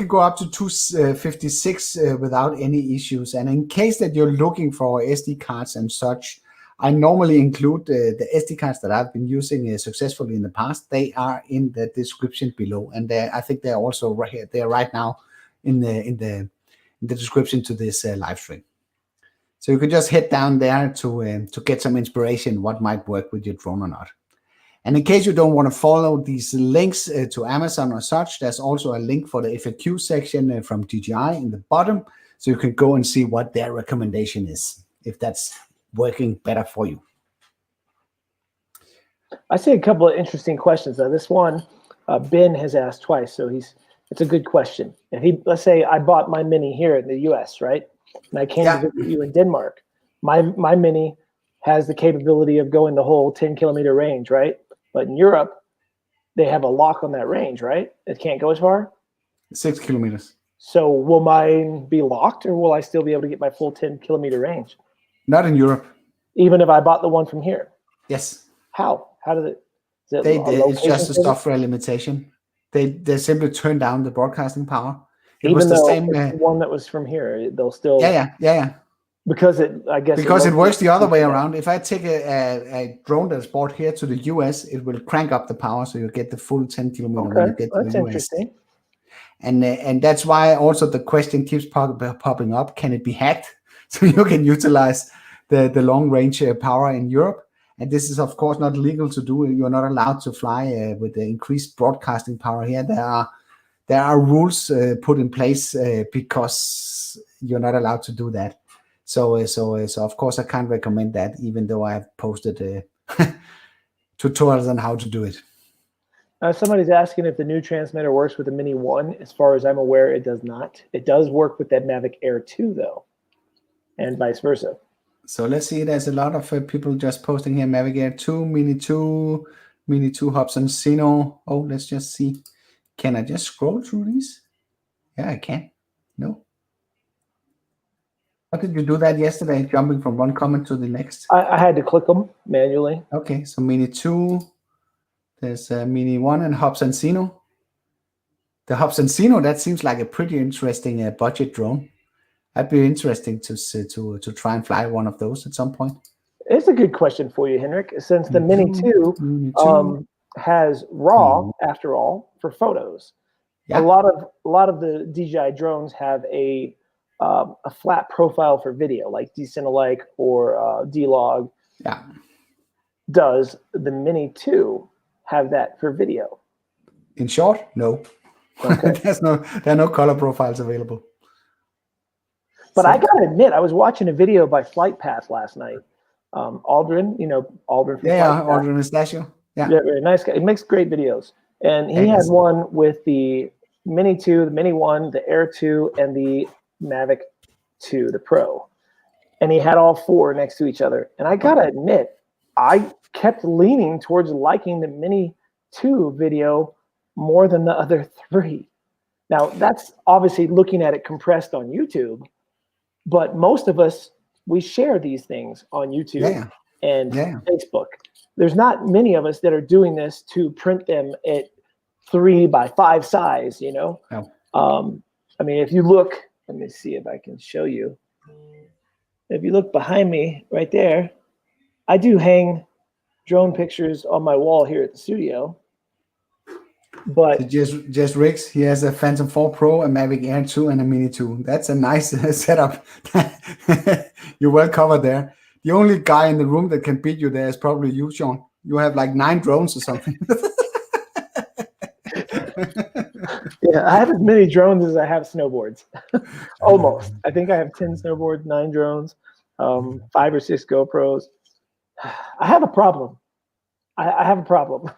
go up to 256 without any issues. And in case that you're looking for SD cards and such, I normally include the SD cards that I've been using successfully in the past. They are in the description below, and I think they're also right here. They're right now in the description to this live stream. So you can just head down there to get some inspiration what might work with your drone or not. And in case you don't want to follow these links to Amazon or such, there's also a link for the FAQ section from DJI in the bottom, so you can go and see what their recommendation is, if that's working better for you. I see a couple of interesting questions. This one, Ben has asked twice, so he's It's a good question. If let's say I bought my Mini here in the U.S., right, and I came to visit you in Denmark, my Mini has the capability of going the whole 10-kilometer range, right? But in Europe, they have a lock on that range, right? It can't go as far. 6 kilometers. So will mine be locked, or will I still be able to get my full 10-kilometer range? Not in Europe. Even if I bought the one from here? Yes. How? How did it? It's just a software limitation. They simply turn down the broadcasting power. It Even was the though same one that was from here, they'll still because it works the other way around. If I take a drone that's bought here to the US, it will crank up the power so you get the full 10 kilometer when you get to the US. That's interesting. And that's why also the question keeps popping up: can it be hacked so you can utilize the long range power in Europe? And this is of course not legal to do. You're not allowed to fly with the increased broadcasting power here. There are rules put in place because you're not allowed to do that. So of course I can't recommend that, even though I have posted tutorials on how to do it. Somebody's asking if the new transmitter works with the Mini 1. As far as I'm aware, it does not. It does work with that Mavic Air 2 though, and vice versa. So let's see. There's a lot of people just posting here. Mavic Air 2, Mini 2, Mini 2 Hobson Sino. Oh, let's just see. Can I just scroll through these? Yeah, I can. No. How did you do that yesterday, jumping from one comment to the next? I had to click them manually. Okay, so Mini 2. There's Mini 1 and Hobson Sino. The Hobson Sino, that seems like a pretty interesting budget drone. That'd be interesting to try and fly one of those at some point. It's a good question for you, Henrik. Since the Mini 2 has RAW, after all, for photos. Yeah. A lot of the DJI drones have a flat profile for video, like Decenalike or D-Log. Yeah. Does the Mini 2 have that for video? In short, no. Okay. There are no color profiles available. But I gotta admit, I was watching a video by Flight Path last night. Aldrin, Aldrin from Aldrin Mustachio. Yeah, very nice guy. He makes great videos, and he had one with the Mini 2, the Mini 1, the Air 2, and the Mavic 2, the Pro, and he had all four next to each other. And I gotta admit, I kept leaning towards liking the Mini 2 video more than the other three. Now, that's obviously looking at it compressed on YouTube, but most of us, we share these things on YouTube and Facebook. There's not many of us that are doing this to print them at 3x5 size, No. I mean, if you look, let me see if I can show you. If you look behind me right there, I do hang drone pictures on my wall here at the studio. But so just Riggs, he has a Phantom 4 Pro, a Mavic Air 2, and a Mini 2. That's a nice setup. You're well covered there. The only guy in the room that can beat you there is probably you, Sean. You have like 9 drones or something. Yeah, I have as many drones as I have snowboards. Almost. I think I have 10 snowboards, 9 drones, 5 or 6 GoPros. I have a problem. I have a problem.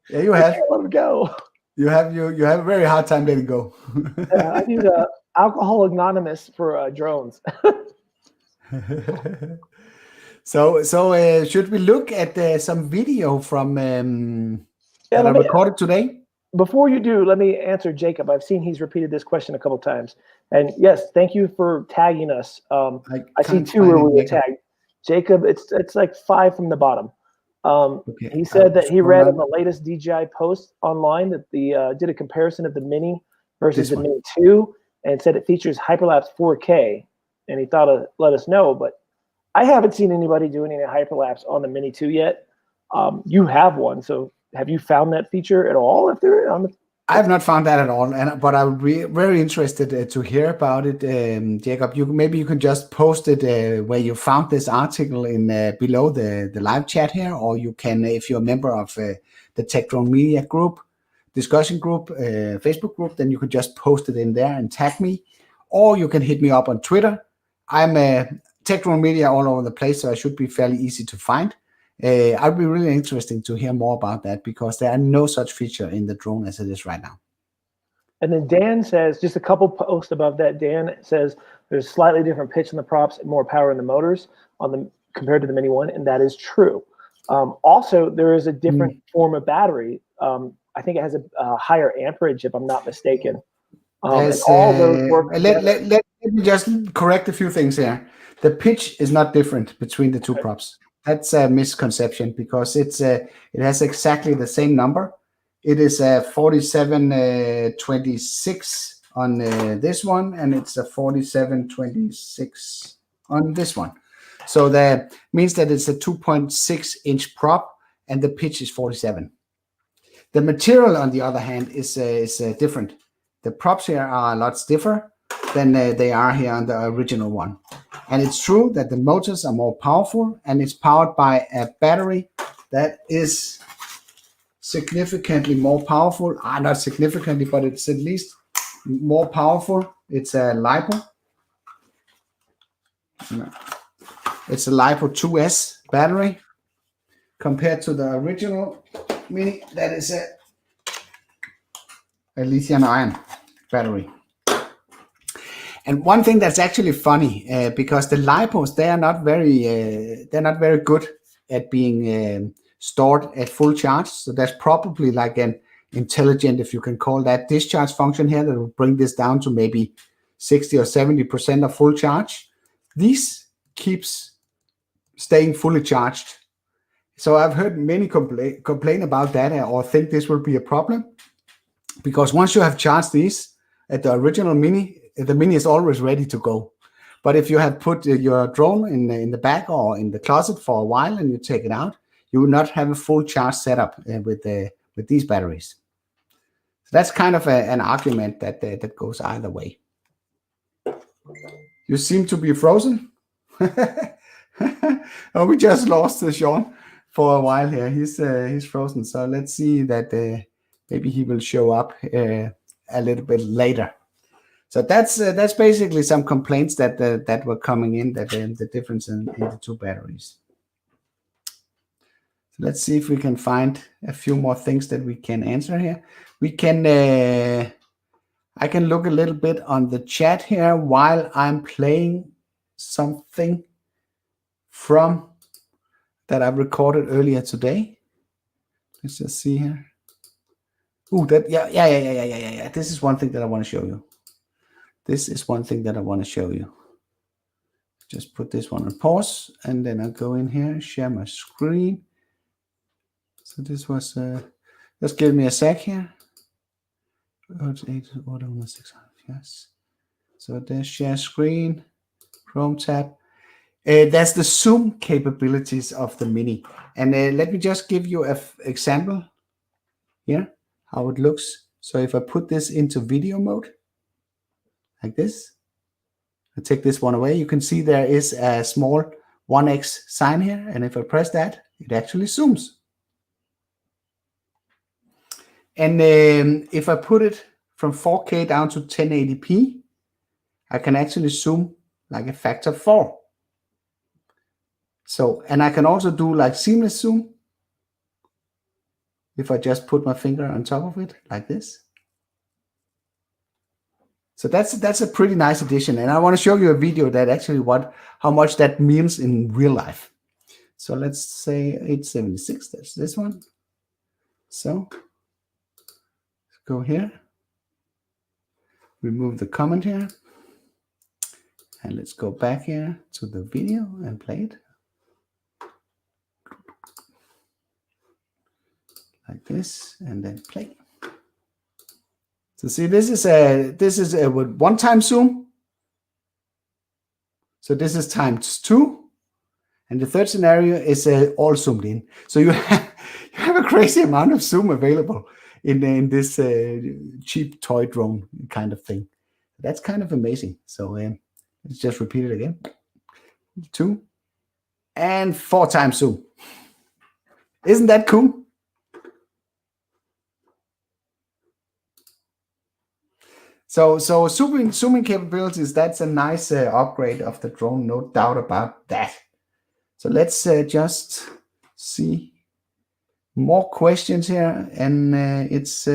Yeah, you have. Let them go. You have a very hard time letting go. I need Alcohol Anonymous for drones. So should we look at some video from that I recorded today? Before you do, let me answer Jacob. I've seen he's repeated this question a couple of times. And yes, thank you for tagging us. I see 2 where we were tagged. Jacob, it's like 5 from the bottom. He said that he read in the latest DJI post online that did a comparison of the Mini versus the Mini 2 and said it features Hyperlapse 4K. And he thought to let us know, but I haven't seen anybody doing any Hyperlapse on the Mini 2 yet. You have one, so have you found that feature at all? If they're on the I have not found that at all, but I would be very interested to hear about it, Jacob. Maybe you can just post it where you found this article in below the live chat here, or you can, if you're a member of the Tech Drone Media group, discussion group, Facebook group, then you can just post it in there and tag me, or you can hit me up on Twitter. I'm Tech Drone Media all over the place, so I should be fairly easy to find. I'd be really interesting to hear more about that because there are no such feature in the drone as it is right now. And then Dan says, just a couple posts above that, Dan says there's slightly different pitch in the props and more power in the motors on the compared to the Mini 1, and that is true. Also, there is a different form of battery. I think it has a higher amperage, if I'm not mistaken. And all those work let me just correct a few things here. The pitch is not different between the two props. That's a misconception because it has exactly the same number. It is a 4726 on this one, and it's a 4726 on this one. So that means that it's a 2.6-inch prop, and the pitch is 47. The material, on the other hand, is different. The props here are a lot stiffer than they are here on the original one. And it's true that the motors are more powerful, and it's powered by a battery that is significantly more powerful. Not significantly, but it's at least more powerful. It's a LiPo. It's a LiPo 2S battery compared to the original Mini that is a lithium-ion battery. And one thing that's actually funny, because the LiPos, they're not very good at being stored at full charge. So there's probably like an intelligent, if you can call that, discharge function here that will bring this down to maybe 60 or 70% of full charge. This keeps staying fully charged. So I've heard many complain about that or think this will be a problem, because once you have charged these at the original Mini, the Mini is always ready to go. But if you have put your drone in the back or in the closet for a while and you take it out, you will not have a full charge setup with these batteries. So that's kind of an argument that goes either way. You seem to be frozen. Oh, we just lost Sean for a while here. He's frozen. So let's see that maybe he will show up a little bit later. So that's basically some complaints that were coming in, that the difference in the two batteries. So let's see if we can find a few more things that we can answer here. We can I can look a little bit on the chat here while I'm playing something from that I recorded earlier today. Let's just see here. Ooh, yeah. This is one thing that I want to show you. Just put this one on pause, and then I'll go in here, share my screen. So this was, just give me a sec here. Oh, it's 8 order 600, yes. So there's share screen, Chrome tab. That's the zoom capabilities of the Mini. And let me just give you an example here, how it looks. So if I put this into video mode, like this, I take this one away, you can see there is a small 1x sign here. And if I press that, it actually zooms. And if I put it from 4K down to 1080p, I can actually zoom like a factor 4. So, and I can also do like seamless zoom. If I just put my finger on top of it like this. So that's a pretty nice addition. And I want to show you a video that actually how much that means in real life. So let's say 876, that's this one. So let's go here. Remove the comment here. And let's go back here to the video and play it. Like this, and then play. So see, this is a one-time zoom. So this is times 2, and the third scenario is all zoomed in. So you have a crazy amount of zoom available in this cheap toy drone kind of thing. That's kind of amazing. So let's just repeat it again. 2 and 4 times zoom. Isn't that cool? So zooming capabilities, that's a nice upgrade of the drone, no doubt about that. So let's just see more questions here. And it's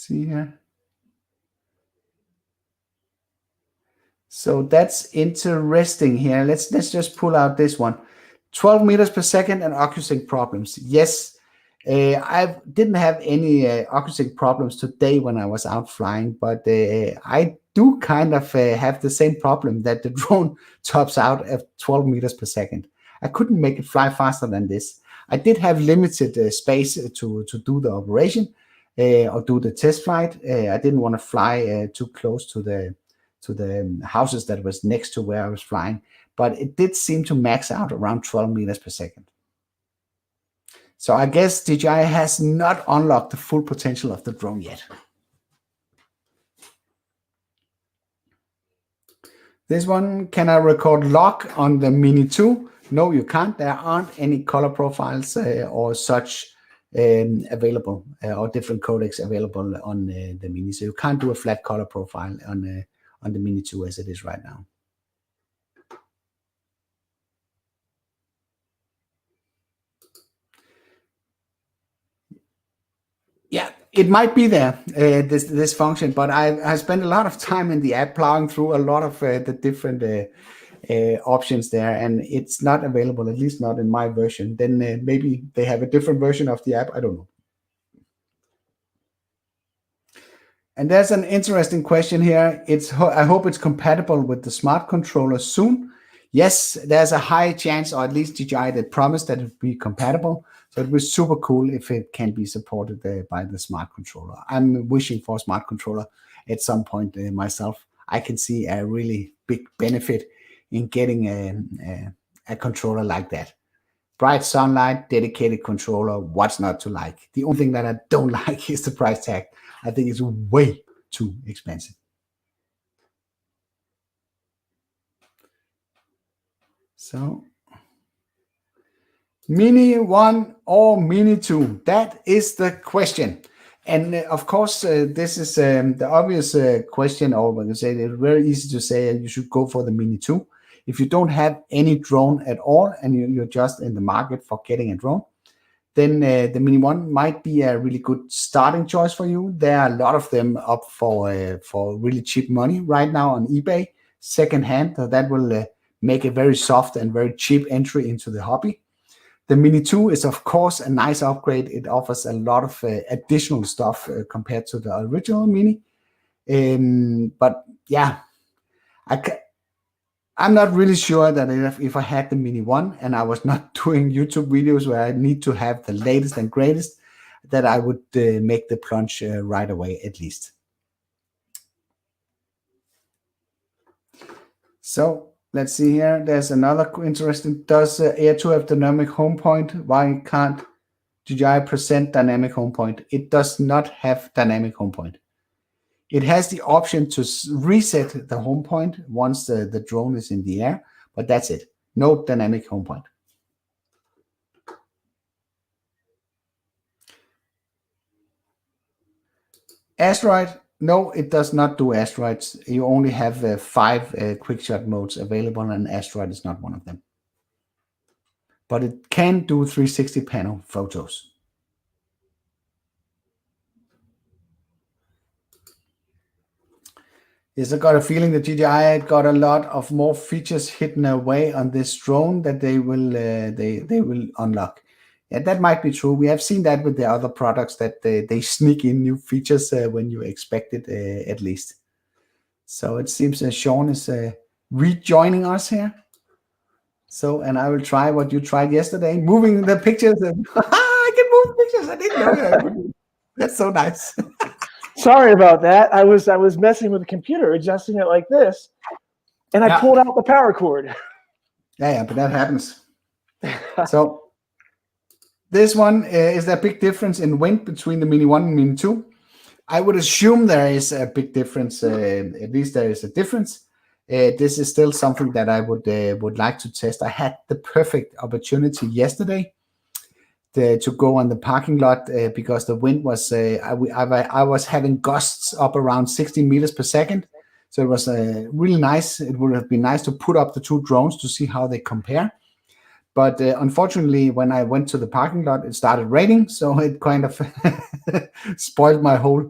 see here. So that's interesting here. Let's just pull out this one. 12 meters per second and occlusync problems. Yes, I didn't have any occlusync problems today when I was out flying, but I do kind of have the same problem that the drone tops out at 12 meters per second. I couldn't make it fly faster than this. I did have limited space to do the operation or do the test flight. I didn't want to fly too close to the houses that was next to where I was flying, but it did seem to max out around 12 meters per second. So I guess DJI has not unlocked the full potential of the drone yet. This one, can I record log on the Mini 2? No, you can't. There aren't any color profiles or such available or different codecs available on the Mini. So you can't do a flat color profile on the Mini 2 as it is right now. Yeah, it might be there, this function, but I spent a lot of time in the app plowing through a lot of the different options there, and it's not available, at least not in my version. Then maybe they have a different version of the app. I don't know. And there's an interesting question here. I hope it's compatible with the smart controller soon. Yes, there's a high chance, or at least DJI that promised that it would be compatible. So it was super cool if it can be supported by the smart controller. I'm wishing for a smart controller at some point myself. I can see a really big benefit in getting a controller like that. Bright sunlight, dedicated controller, what's not to like? The only thing that I don't like is the price tag. I think it's way too expensive. So, Mini 1 or Mini 2? That is the question. And of course, this is the obvious question, or we can say it's very easy to say you should go for the Mini 2. If you don't have any drone at all and you're just in the market for getting a drone, then the Mini 1 might be a really good starting choice for you. There are a lot of them up for really cheap money right now on eBay, secondhand. So that will make a very soft and very cheap entry into the hobby. The Mini 2 is, of course, a nice upgrade. It offers a lot of additional stuff compared to the original Mini. But yeah, I'm not really sure that if I had the Mini 1 and I was not doing YouTube videos where I need to have the latest and greatest, that I would make the plunge right away at least. So let's see here. There's another interesting. Does Air2 have dynamic home point? Why can't DJI present dynamic home point? It does not have dynamic home point. It has the option to reset the home point once the drone is in the air, but that's it. No dynamic home point. Asteroid, no, it does not do asteroids. You only have 5 quick shot modes available, and asteroid is not one of them. But it can do 360 Pano photos. Yes, I got a feeling that DJI got a lot of more features hidden away on this drone that they will unlock. Yeah, that might be true. We have seen that with the other products that they sneak in new features when you expect it at least. So it seems Sean is rejoining us here. So, and I will try what you tried yesterday, moving the pictures. I can move pictures. I didn't know that. That's so nice. Sorry about that. I was messing with the computer, adjusting it like this, and I pulled out the power cord. Yeah, but that happens. So this one, is there a big difference in wind between the Mini 1 and Mini 2? I would assume there is a big difference. At least there is a difference. This is still something that I would like to test. I had the perfect opportunity yesterday to go on the parking lot because the wind was, I was having gusts up around 60 meters per second. So it was really nice. It would have been nice to put up the 2 drones to see how they compare. But unfortunately, when I went to the parking lot, it started raining. So it kind of spoiled my whole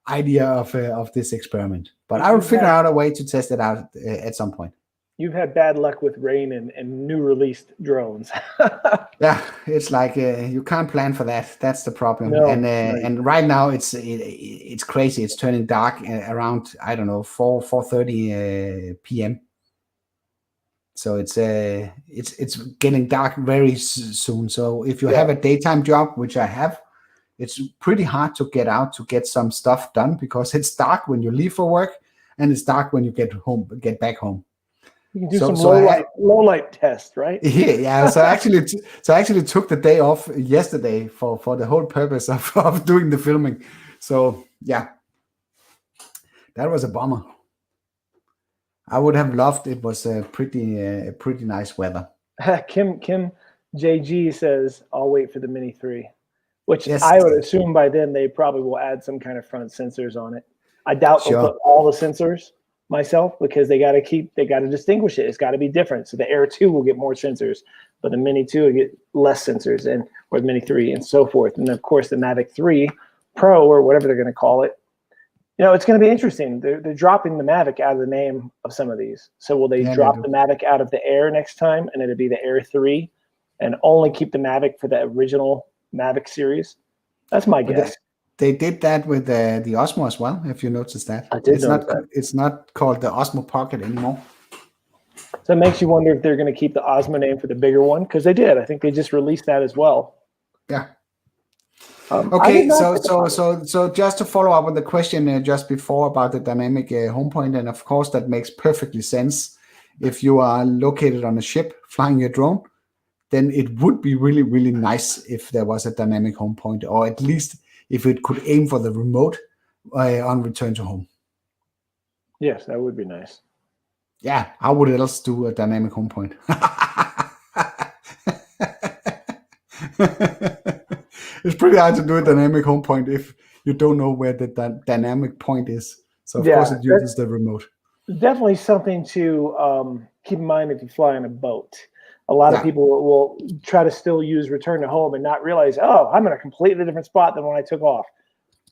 idea of this experiment. But I will figure out a way to test it out at some point. You've had bad luck with rain and new released drones. Yeah, it's like you can't plan for that. That's the problem. No, and right now it's crazy. It's turning dark around, I don't know, 4:30 p.m. So it's getting dark very soon. So if you have a daytime job, which I have, it's pretty hard to get out to get some stuff done because it's dark when you leave for work and it's dark when you get back home. You can do some low light test, right? Yeah. So I actually took the day off yesterday for the whole purpose of doing the filming. So yeah, that was a bummer. I would have loved it was pretty nice weather. Kim JG says, "I'll wait for the Mini 3," which I would assume by then they probably will add some kind of front sensors on it. I doubt they'll put all the sensors myself because they got to distinguish it. It's got to be different. So the Air 2 will get more sensors, but the Mini 2 will get less sensors, or the Mini 3 and so forth. And of course the Mavic 3 Pro or whatever they're going to call it. You know, it's going to be interesting. They're dropping the Mavic out of the name of some of these. So will they drop the Mavic out of the Air next time, and it'll be the Air 3, and only keep the Mavic for the original Mavic series? That's my guess. They did that with the Osmo as well, if you noticed that. It's not called the Osmo Pocket anymore. So it makes you wonder if they're going to keep the Osmo name for the bigger one, because they did. I think they just released that as well. Yeah. Okay, so just to follow up on the question just before about the dynamic home point, and of course that makes perfectly sense. If you are located on a ship flying your drone, then it would be really, really nice if there was a dynamic home point, or at least if it could aim for the remote on return to home. Yes, that would be nice. Yeah, how would else do a dynamic home point? It's pretty hard to do a dynamic home point if you don't know where the dynamic point is. So of course it uses the remote. Definitely something to keep in mind if you fly on a boat. A lot of people will try to still use return to home and not realize, oh, I'm in a completely different spot than when I took off.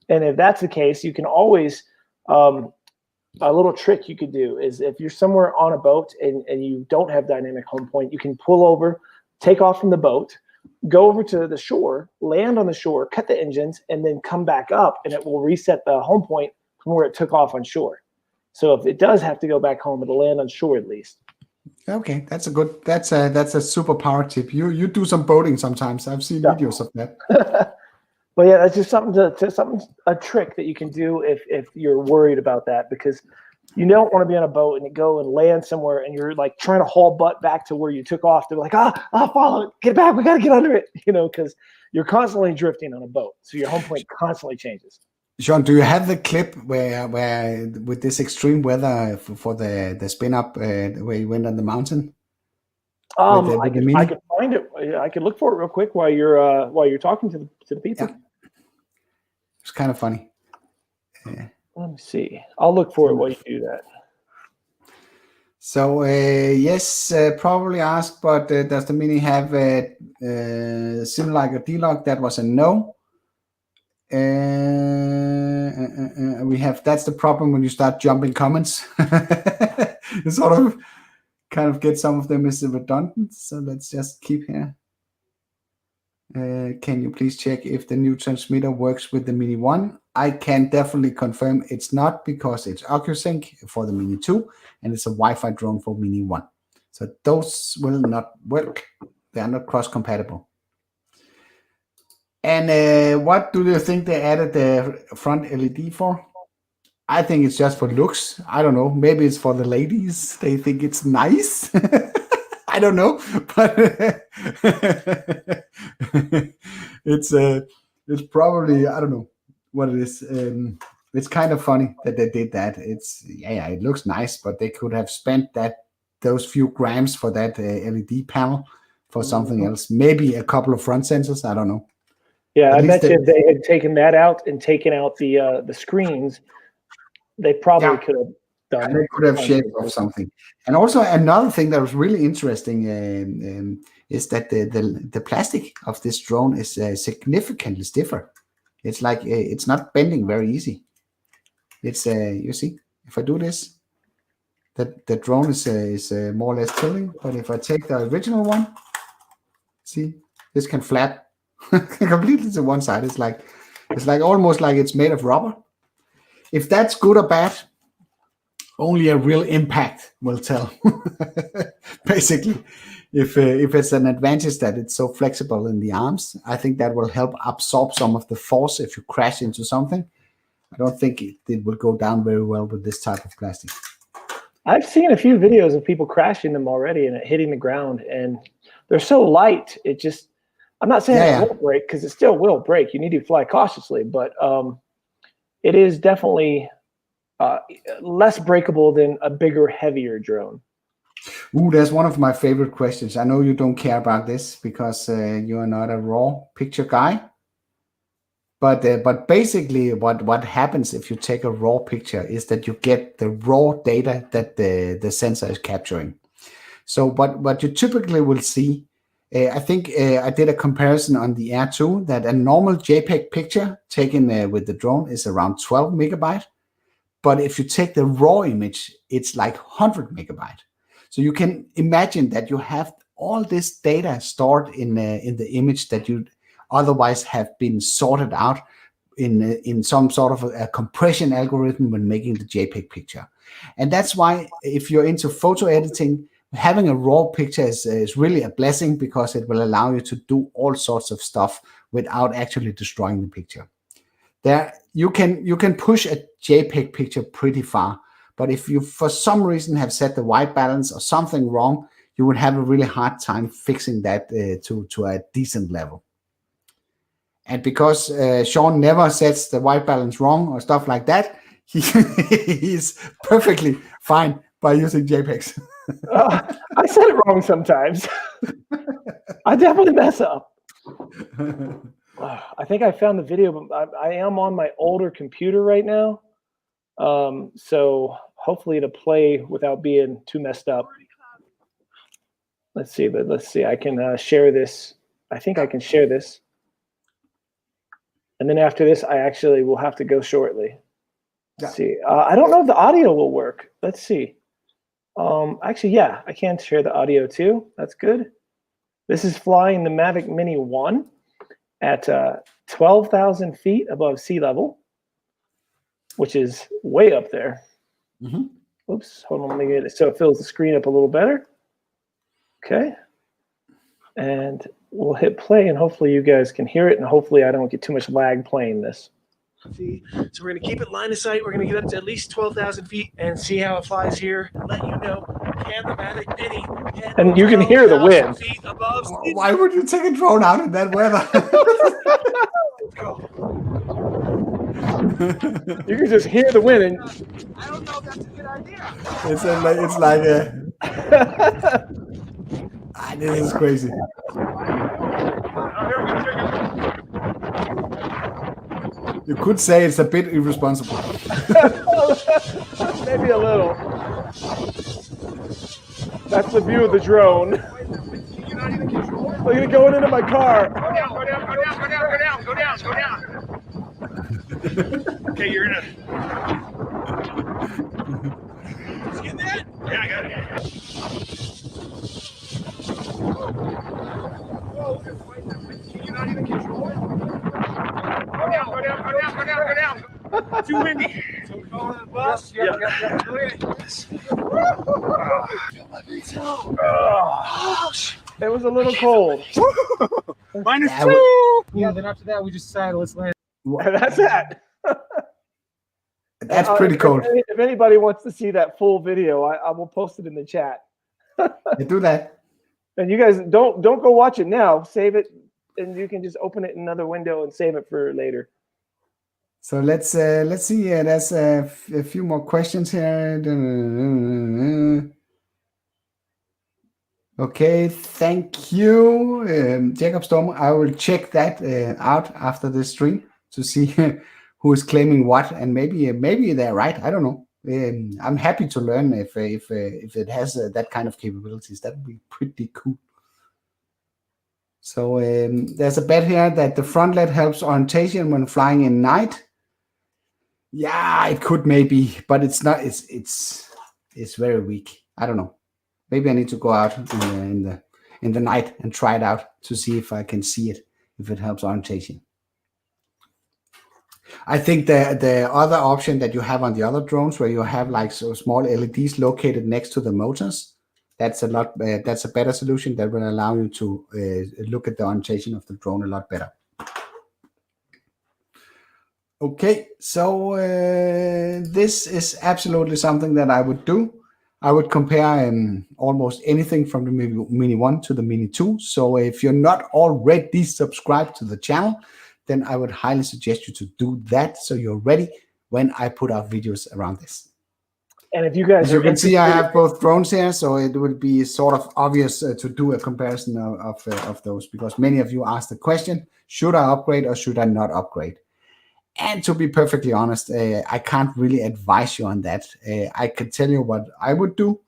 And if that's the case, you can always, a little trick you could do is if you're somewhere on a boat and you don't have dynamic home point, you can pull over, take off from the boat, go over to the shore, land on the shore, cut the engines, and then come back up, and it will reset the home point from where it took off on shore. So if it does have to go back home, it'll land on shore at least. Okay, that's a super power tip. You do some boating sometimes. I've seen videos of that. But yeah, that's just a trick that you can do if you're worried about that, because you don't want to be on a boat and go and land somewhere and you're like trying to haul butt back to where you took off. They're like, I'll follow it, get back, we got to get under it, because you're constantly drifting on a boat, so your home point constantly changes. Sean, do you have the clip where with this extreme weather for the spin up where you went on the mountain? I could find it. I could look for it real quick while you're talking to the people. Yeah. It's kind of funny. Let me see. I'll look for it while you do that. So yes, probably asked, but does the Mini have a SIM like a D-Lock? That was a no. We have, that's the problem when you start jumping comments. It sort of kind of get some of them as redundant. So let's just keep here. Can you please check if the new transmitter works with the Mini 1? I can definitely confirm it's not, because it's OcuSync for the Mini 2 and it's a Wi-Fi drone for Mini 1. So those will not work. They are not cross-compatible. And what do you think they added the front LED for? I think it's just for looks. I don't know. Maybe it's for the ladies. They think it's nice. I don't know, but it's probably, I don't know what it is. It's kind of funny that they did that. It looks nice, but they could have spent those few grams for that LED panel for something else. Maybe a couple of front sensors. I don't know. Yeah, I bet if they had taken that out and taken out the screens, they probably could have done. They could have shaved off something. And also another thing that was really interesting is that the plastic of this drone is significantly stiffer. It's like it's not bending very easy. It's you see, if I do this, the drone is more or less tilting. But if I take the original one, see, this can flap completely to one side. It's like almost like it's made of rubber. If that's good or bad, only a real impact will tell. Basically, if it's an advantage that it's so flexible in the arms, I think that will help absorb some of the force if you crash into something. I don't think it will go down very well with this type of plastic. I've seen a few videos of people crashing them already and it hitting the ground, and they're so light. It just, I'm not saying it won't break, because it still will break. You need to fly cautiously, but it is definitely less breakable than a bigger, heavier drone. Ooh, that's one of my favorite questions. I know you don't care about this because you are not a raw picture guy. But basically what happens if you take a raw picture is that you get the raw data that the sensor is capturing. So what you typically will see, I think I did a comparison on the Air 2 that a normal JPEG picture taken with the drone is around 12 megabyte. But if you take the raw image, it's like 100 megabyte. So you can imagine that you have all this data stored in the image that you otherwise have been sorted out in some sort of a compression algorithm when making the JPEG picture. And that's why if you're into photo editing, having a raw picture is really a blessing, because it will allow you to do all sorts of stuff without actually destroying the picture. There you can push a JPEG picture pretty far, but if you for some reason have set the white balance or something wrong, you would have a really hard time fixing that to a decent level. And because Sean never sets the white balance wrong or stuff like that, he's perfectly fine by using JPEGs. I said it wrong sometimes. I definitely mess up. I think I found the video, but I am on my older computer right now. So hopefully it'll play without being too messed up. Let's see. I can share this. I think I can share this. And then after this, I actually will have to go shortly. Let's see. I don't know if the audio will work. Let's see. Actually, yeah, I can share the audio too. That's good. This is flying the Mavic Mini 1 at 12,000 feet above sea level, which is way up there. Mm-hmm. Oops, hold on, let me get it so it fills the screen up a little better. Okay. And we'll hit play, and hopefully you guys can hear it, and hopefully I don't get too much lag playing this. So we're going to keep it line of sight. We're going to get up to at least 12,000 feet and see how it flies here. Let you know, can the Mavic Mini get and you can hear the wind. Feet above? Why would you take a drone out in that weather? Let's go. You can just hear the wind. And I don't know if that's a good idea. It's like a... this is crazy. You could say it's a bit irresponsible. Maybe a little. That's the view of the drone. Look at it going into my car. Go down. Okay, you're gonna. Did you get that? Yeah, I got it. Whoa, you're not even controlling. Go down. Too windy. So we're going to the bus? Yeah. It was a little cold. -2. Yeah, then after that, we just decided let's land. That's that. That's pretty cool. If anybody wants to see that full video, I will post it in the chat. Do that. And you guys don't go watch it now. Save it, and you can just open it in another window and save it for later. So let's see. There's a few more questions here. Okay, thank you, Jacob Storm. I will check that out after the stream to see who is claiming what, and maybe they're right. I don't know. I'm happy to learn if it has that kind of capabilities. That would be pretty cool. So there's a bet here that the frontlet helps orientation when flying in night. Yeah, it could maybe, but it's not. It's very weak. I don't know. Maybe I need to go out in the night and try it out to see if I can see it, if it helps orientation. I think the other option that you have on the other drones, where you have like so small LEDs located next to the motors, that's a better solution that will allow you to look at the orientation of the drone a lot better. Okay, so this is absolutely something that I would do. I would compare almost anything from the Mini 1 to the Mini 2. So if you're not already subscribed to the channel, then I would highly suggest you to do that so you're ready when I put out videos around this. And if you guys As you can see, I have both drones here, so it would be sort of obvious to do a comparison of those, because many of you asked the question, should I upgrade or should I not upgrade? And to be perfectly honest, I can't really advise you on that. I could tell you what I would do,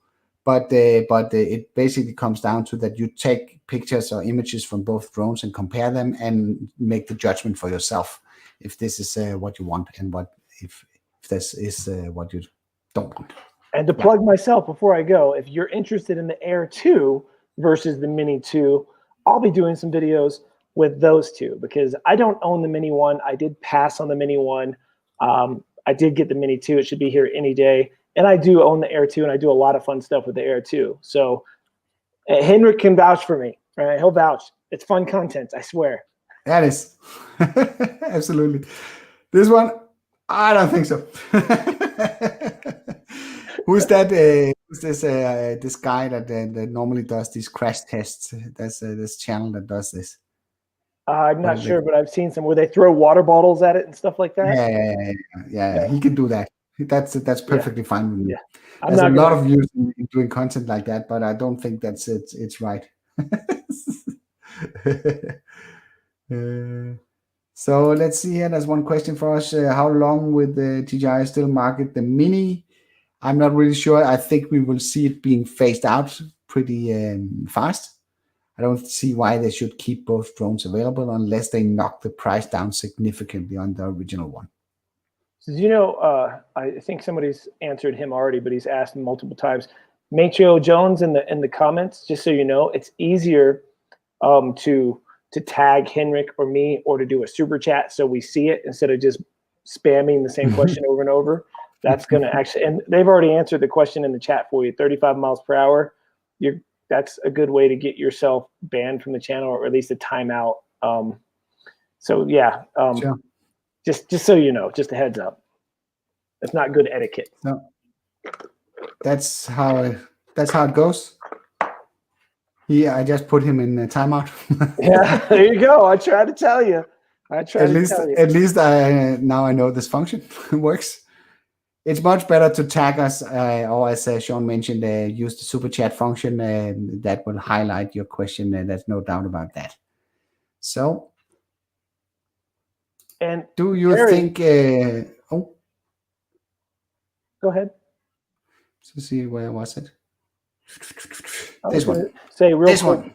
but it basically comes down to that you take pictures or images from both drones and compare them and make the judgment for yourself if this is what you want and what if this is what you don't want. And to plug myself before I go, if you're interested in the Air 2 versus the Mini 2, I'll be doing some videos with those two, because I don't own the Mini 1. I did pass on the Mini 1. I did get the Mini 2. It should be here any day. And I do own the Air 2, and I do a lot of fun stuff with the Air 2. So Henrik can vouch for me. Right? He'll vouch. It's fun content, I swear. That is. Absolutely. This one, I don't think so. Who's that? Who's this guy that normally does these crash tests? That's this channel that does this. I'm not sure, but I've seen some where they throw water bottles at it and stuff like that. Yeah. He can do that. That's perfectly fine with me. Yeah. There's a lot of views in doing content like that, but I don't think that's it. It's right. So let's see here. There's one question for us. How long will the DJI still market the Mini? I'm not really sure. I think we will see it being phased out pretty fast. I don't see why they should keep both drones available unless they knock the price down significantly on the original one. So, you know, I think somebody's answered him already, but he's asked multiple times. Mateo Jones in the comments, just so you know, it's easier to tag Henrik or me, or to do a super chat so we see it instead of just spamming the same question over and over. That's going to actually, and they've already answered the question in the chat for you. 35 miles per hour. That's a good way to get yourself banned from the channel, or at least a timeout. So yeah, sure. Just so you know, just a heads up. That's not good etiquette. No, that's how it goes. I just put him in timeout. Yeah, there you go. I tried to tell you. At least now I know this function works. It's much better to tag us, or as Sean mentioned, use the super chat function that will highlight your question. There's no doubt about that. So, and do you think? Go ahead. Let's see, where was it? This one. Say real this quick. One.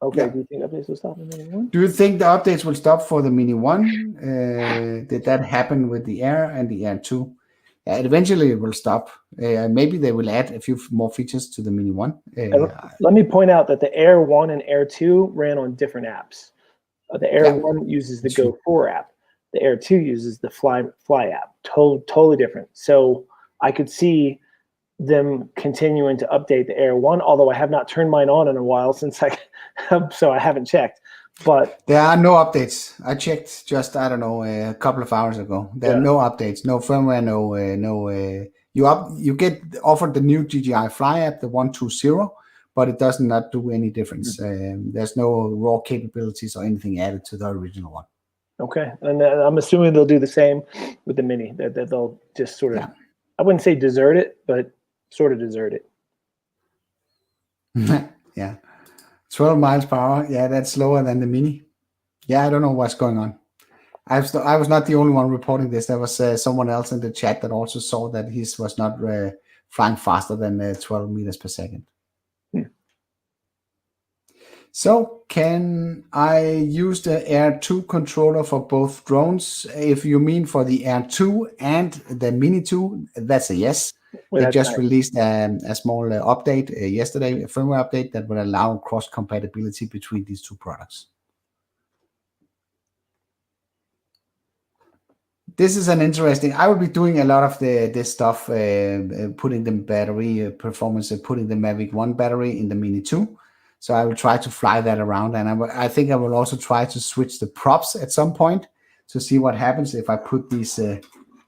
Okay. Yeah. Do you think updates will stop in the Mini 1? Do you think the updates will stop for the Mini 1? Did that happen with the Air and the Air 2? Eventually it will stop. Maybe they will add a few more features to the Mini 1. Let me point out that the Air 1 and Air 2 ran on different apps. The Air 1 uses the Go 4 app. The Air 2 uses the Fly app. Totally different. So I could see them continuing to update the Air 1, although I have not turned mine on in a while since so I haven't checked. But there are no updates. I checked just, I don't know, a couple of hours ago. There are no updates, no firmware, you get offered the new DJI Fly app, the 120, but it does not do any difference. There's no raw capabilities or anything added to the original one. Okay, and I'm assuming they'll do the same with the Mini, that they'll just sort of, I wouldn't say desert it, but sort of desert it. Yeah. 12 miles per hour. Yeah, that's slower than the Mini. Yeah, I don't know what's going on. I was not the only one reporting this. There was someone else in the chat that also saw that his was not flying faster than 12 meters per second. So can I use the Air 2 controller for both drones? If you mean for the Air 2 and the Mini 2, that's a yes. Well, They that's just nice. released a small update yesterday, a firmware update that will allow cross-compatibility between these two products. This is an interesting. I will be doing a lot of this stuff, putting the battery performance, putting the Mavic 1 battery in the Mini 2. So I will try to fly that around, and I think I will also try to switch the props at some point to see what happens if I put these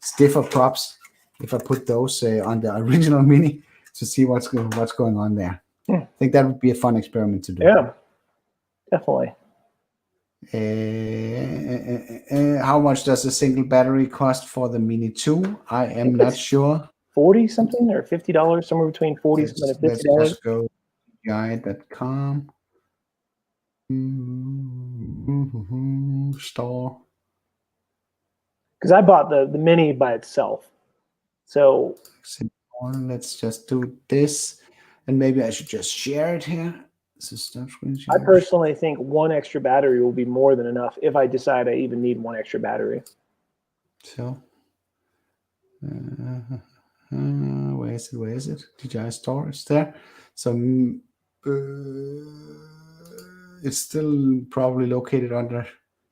stiffer props, if I put those on the original Mini, to see what's going on there. I think that would be a fun experiment to do. Yeah, definitely. How much does a single battery cost for the Mini 2? I am not sure. 40 something or $50, somewhere between 40 and $50. Let's just go DJI.com. Store. Because I bought the Mini by itself. So let's just do this, and maybe I should just share it here. I personally think one extra battery will be more than enough if I decide I even need one extra battery. So, where is it? Where is it? DJI Store, it's there. So, it's still probably located under.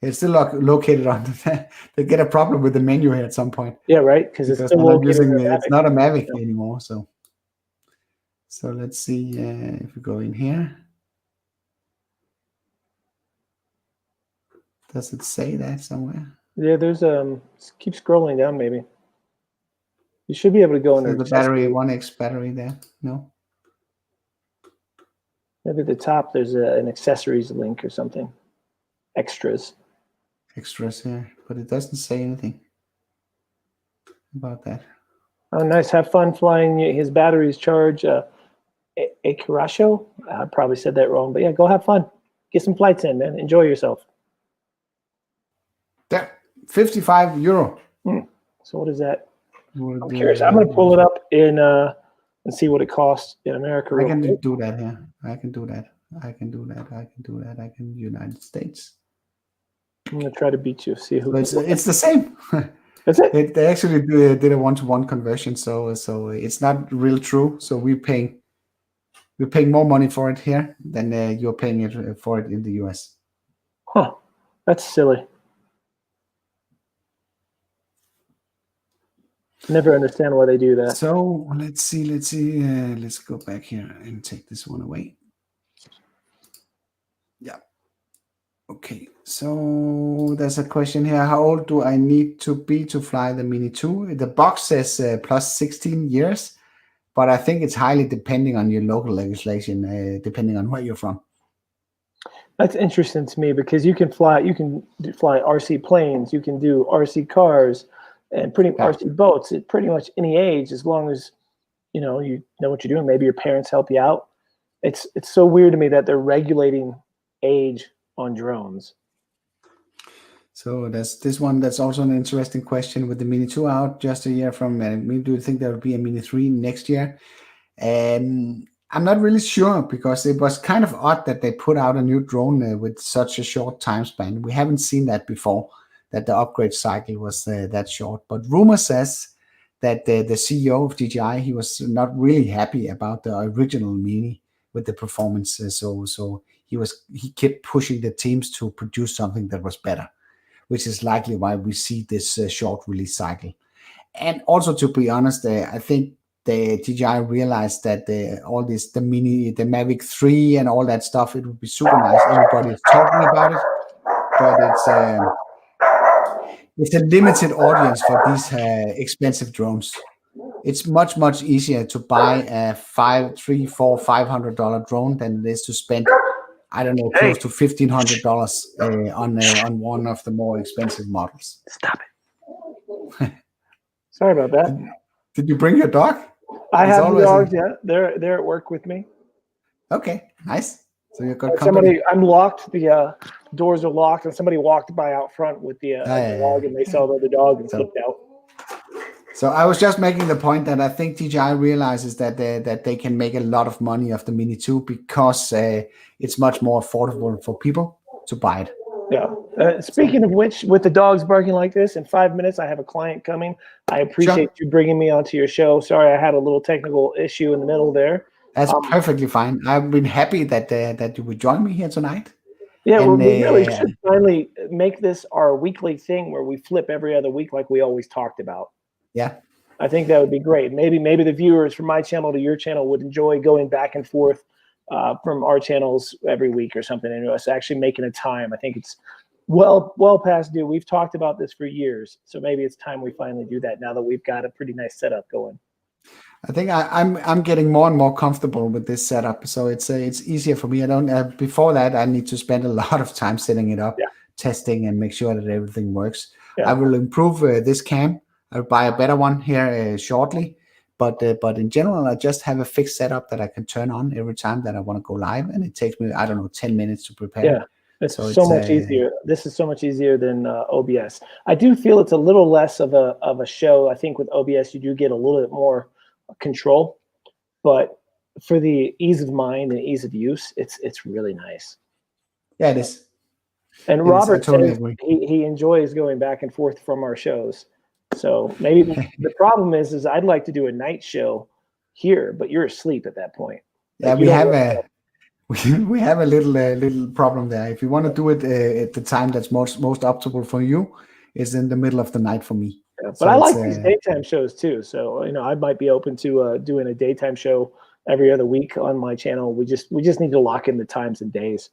It's still located under that. They get a problem with the menu here at some point. Yeah, right. Because it's still located under it's not a Mavic anymore. So let's see if we go in here. Does it say that somewhere? Yeah, there's keep scrolling down maybe. You should be able to go under the battery, 1X battery there. No. Maybe at the top there's an accessories link or something. Extras here, but it doesn't say anything about that. Oh, nice. Have fun flying. His batteries charge. Akarasho? I probably said that wrong, but yeah, go have fun. Get some flights in, man. Enjoy yourself. Yeah, €55. So what is that? I'm curious. I'm going to pull it up in and see what it costs in America. I can do that here. I can do that. I can United States. I'm going to try to beat you. See who. It's the same. That's it. They actually did a one-to-one conversion, so it's not real true. So we're paying more money for it here than you're paying it for it in the US. Huh? That's silly. Never understand why they do that. So let's see. Let's go back here and take this one away. Yeah. Okay. So there's a question here. How old do I need to be to fly the Mini 2? The box says plus 16 years, but I think it's highly depending on your local legislation, depending on where you're from. That's interesting to me because you can fly RC planes, you can do RC cars, and RC boats at pretty much any age, as long as you know what you're doing. Maybe your parents help you out. It's so weird to me that they're regulating age on drones. So that's this one. That's also an interesting question with the Mini 2 out just a year from me. Do you think there will be a Mini 3 next year? I'm not really sure because it was kind of odd that they put out a new drone with such a short time span. We haven't seen that before, that the upgrade cycle was that short. But rumor says that the CEO of DJI, he was not really happy about the original Mini with the performance. So he kept pushing the teams to produce something that was better, which is likely why we see this short release cycle. And also, to be honest, I think the DJI realized that the Mavic 3 and all that stuff, it would be super nice. Everybody is talking about it, but it's a limited audience for these expensive drones. It's much easier to buy a $500 drone than it is to spend, I don't know, close to $1,500 on one of the more expensive models. Stop it. Sorry about that. Did you bring your dog? I have the dogs. Yeah, they're at work with me. Okay, nice. So you got company. I'm locked. The doors are locked, and somebody walked by out front with the dog, and they saw the other dog and flipped out. So I was just making the point that I think DJI realizes that they can make a lot of money off the Mini 2 because it's much more affordable for people to buy it. Yeah. Speaking of which, with the dogs barking like this, in 5 minutes, I have a client coming. I appreciate you bringing me onto your show. Sorry, I had a little technical issue in the middle there. That's perfectly fine. I've been happy that you would join me here tonight. Yeah, well, we really should finally make this our weekly thing where we flip every other week like we always talked about. Yeah. I think that would be great. Maybe the viewers from my channel to your channel would enjoy going back and forth from our channels every week or something, and us actually making a time. I think it's well past due. We've talked about this for years, so maybe it's time we finally do that now that we've got a pretty nice setup going. I think I'm getting more and more comfortable with this setup, so it's easier for me. I don't before that I need to spend a lot of time setting it up, testing and make sure that everything works. I will improve this cam. I'll buy a better one here shortly, but in general, I just have a fixed setup that I can turn on every time that I want to go live, and it takes me, I don't know, 10 minutes to prepare. Yeah, it's so much easier. This is so much easier than OBS. I do feel it's a little less of a show. I think with OBS, you do get a little bit more control, but for the ease of mind and ease of use, it's really nice. Yeah, it is. And Robert says he enjoys going back and forth from our shows. So maybe the problem is I'd like to do a night show here, but you're asleep at that point. Yeah, we have a little problem there. If you want to do it at the time that's most optimal for you, is in the middle of the night for me. Yeah, but I like these daytime shows too. So I might be open to doing a daytime show every other week on my channel. We just need to lock in the times and days.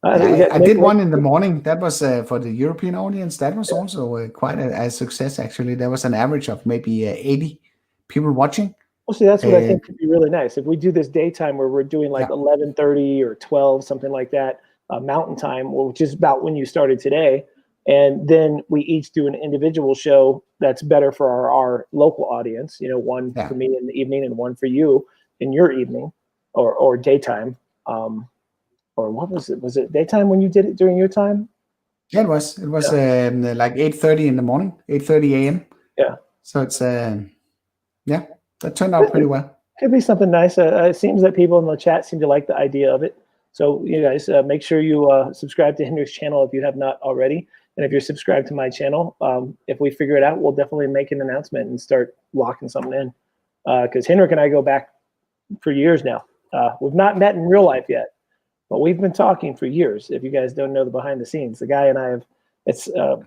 I did one in the morning. That was for the European audience. That was also quite a success, actually. There was an average of maybe 80 people watching. Well, see, that's what I think could be really nice. If we do this daytime where we're doing like 11:30 or 12, something like that, Mountain Time, which is about when you started today, and then we each do an individual show that's better for our local audience. One for me in the evening and one for you in your evening or daytime. Or what was it? Was it daytime when you did it during your time? Yeah, it was. It was like 8:30 in the morning, 8:30 a.m. Yeah. So it's that turned out pretty well. Could be something nice. It seems that people in the chat seem to like the idea of it. So you guys make sure you subscribe to Henrik's channel if you have not already, and if you're subscribed to my channel, if we figure it out, we'll definitely make an announcement and start locking something in. Because Henrik and I go back for years now. We've not met in real life yet. But we've been talking for years. If you guys don't know the behind the scenes, the guy and I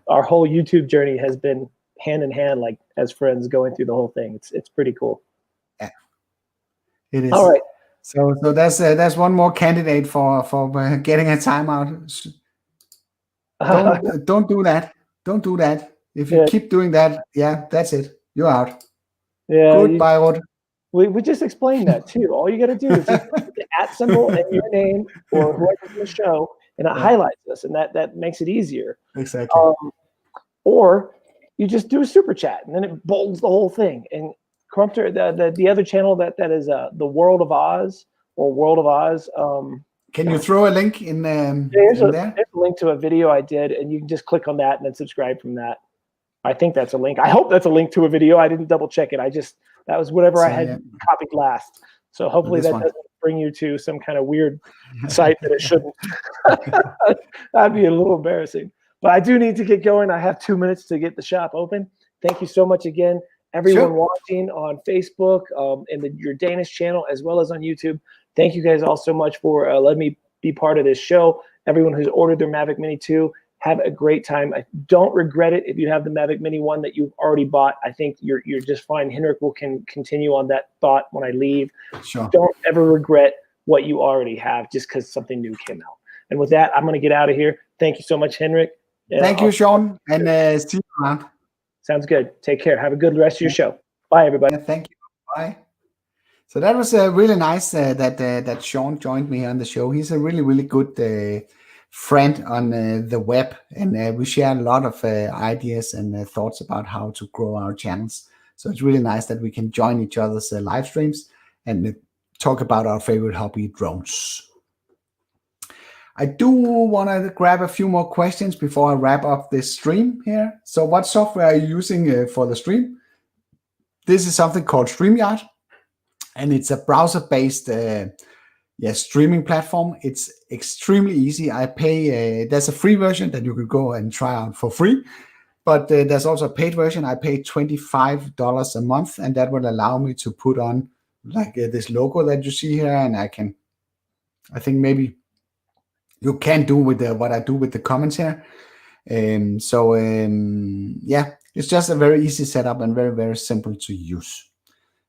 our whole YouTube journey has been hand in hand, like as friends going through the whole thing. It's pretty cool. Yeah, it is. All right. So that's one more candidate for getting a timeout. Don't do that. Don't do that. If you keep doing that, that's it. You're out. Yeah. Goodbye, Rod. We just explained that too. All you got to do is just put the @ symbol and your name or whoever's in the show, and it highlights us, and that makes it easier. Exactly. Or you just do a super chat, and then it bolds the whole thing. And Crumpter, the other channel that is the World of Oz or World of Oz. Can you throw a link in there? There's a link to a video I did, and you can just click on that and then subscribe from that. I think that's a link. I hope that's a link to a video. I didn't double check it. That was whatever I had copied last. So hopefully that doesn't bring you to some kind of weird site that it shouldn't. That'd be a little embarrassing. But I do need to get going. I have 2 minutes to get the shop open. Thank you so much again, everyone watching on Facebook and your Danish channel, as well as on YouTube. Thank you guys all so much for letting me be part of this show. Everyone who's ordered their Mavic Mini 2, have a great time. I don't regret it if you have the Mavic Mini 1 that you've already bought. I think you're just fine. Henrik can continue on that thought when I leave. Sure. Don't ever regret what you already have just because something new came out. And with that, I'm going to get out of here. Thank you so much, Henrik. Thank you, Sean. And see you around. Sounds good. Take care. Have a good rest of your show. Bye, everybody. Thank you. Bye. So that was really nice that Sean joined me on the show. He's a really good friend on the web, and we share a lot of ideas and thoughts about how to grow our channels. So it's really nice that we can join each other's live streams and talk about our favorite hobby, drones. I do want to grab a few more questions before I wrap up this stream here. So what software are you using for the stream? this is something called StreamYard, and it's a browser-based streaming platform. It's extremely easy. I pay, there's a free version that you can go and try out for free, but there's also a paid version. I pay $25 a month, and that will allow me to put on like this logo that you see here, and I think maybe you can do with what I do with the comments here. Yeah, it's just a very easy setup and very, very simple to use.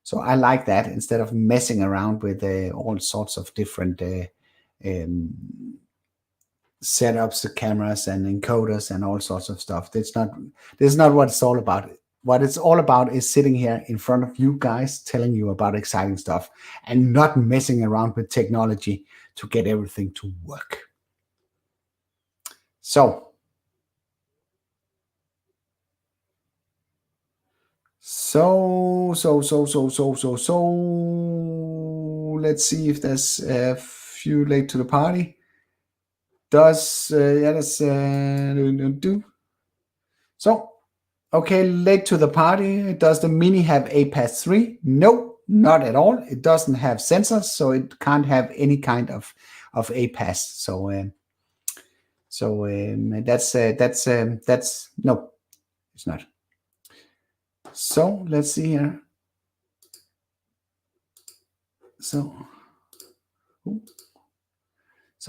So I like that instead of messing around with all sorts of different setups, the cameras and encoders and all sorts of stuff. This is not what it's all about. What it's all about is sitting here in front of you guys, telling you about exciting stuff and not messing around with technology to get everything to work. So let's see if there's a few late to the party. Okay, late to the party. Does the Mini have APAS 3? No, not at all. It doesn't have sensors, so it can't have any kind of APAS. That's no, it's not. So let's see here. So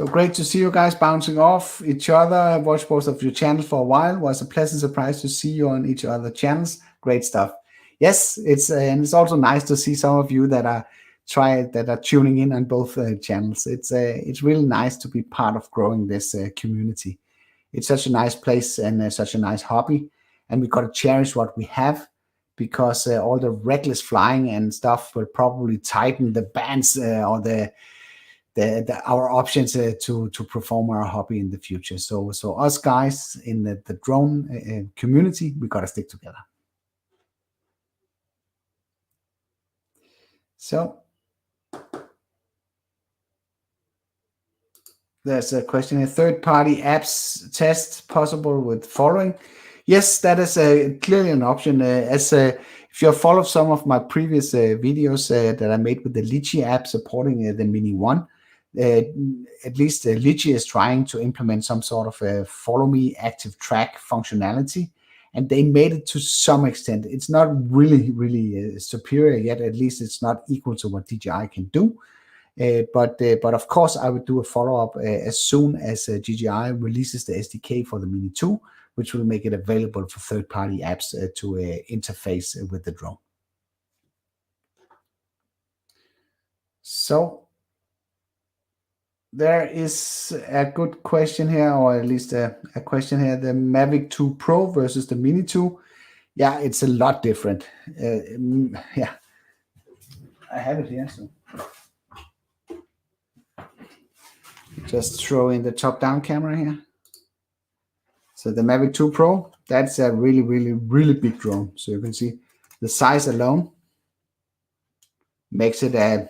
great to see you guys bouncing off each other. I've watched both of your channels for a while. It was a pleasant surprise to see you on each other channels. Great stuff. Yes, and it's also nice to see some of you that are tuning in on both channels. It's really nice to be part of growing this community. It's such a nice place and such a nice hobby, and we got to cherish what we have, because all the reckless flying and stuff will probably tighten the bands or our options to perform our hobby in the future. So us guys in the drone community, we got to stick together. So there's a question here. Third-party apps test possible with following? Yes, that is clearly an option. If you have followed some of my previous videos that I made with the Litchi app supporting the Mini 1, at least Litchi is trying to implement some sort of a follow me active track functionality, and they made it to some extent. It's not really superior yet. At least it's not equal to what DJI can do. But of course, I would do a follow-up as soon as DJI releases the SDK for the Mini 2, which will make it available for third-party apps to interface with the drone. So there is a good question here, or at least a question here. The Mavic 2 Pro versus the Mini 2. Yeah, it's a lot different. Yeah, I have it here. So just throw in the top-down camera here. So the Mavic 2 Pro, that's a really big drone. So you can see the size alone makes it a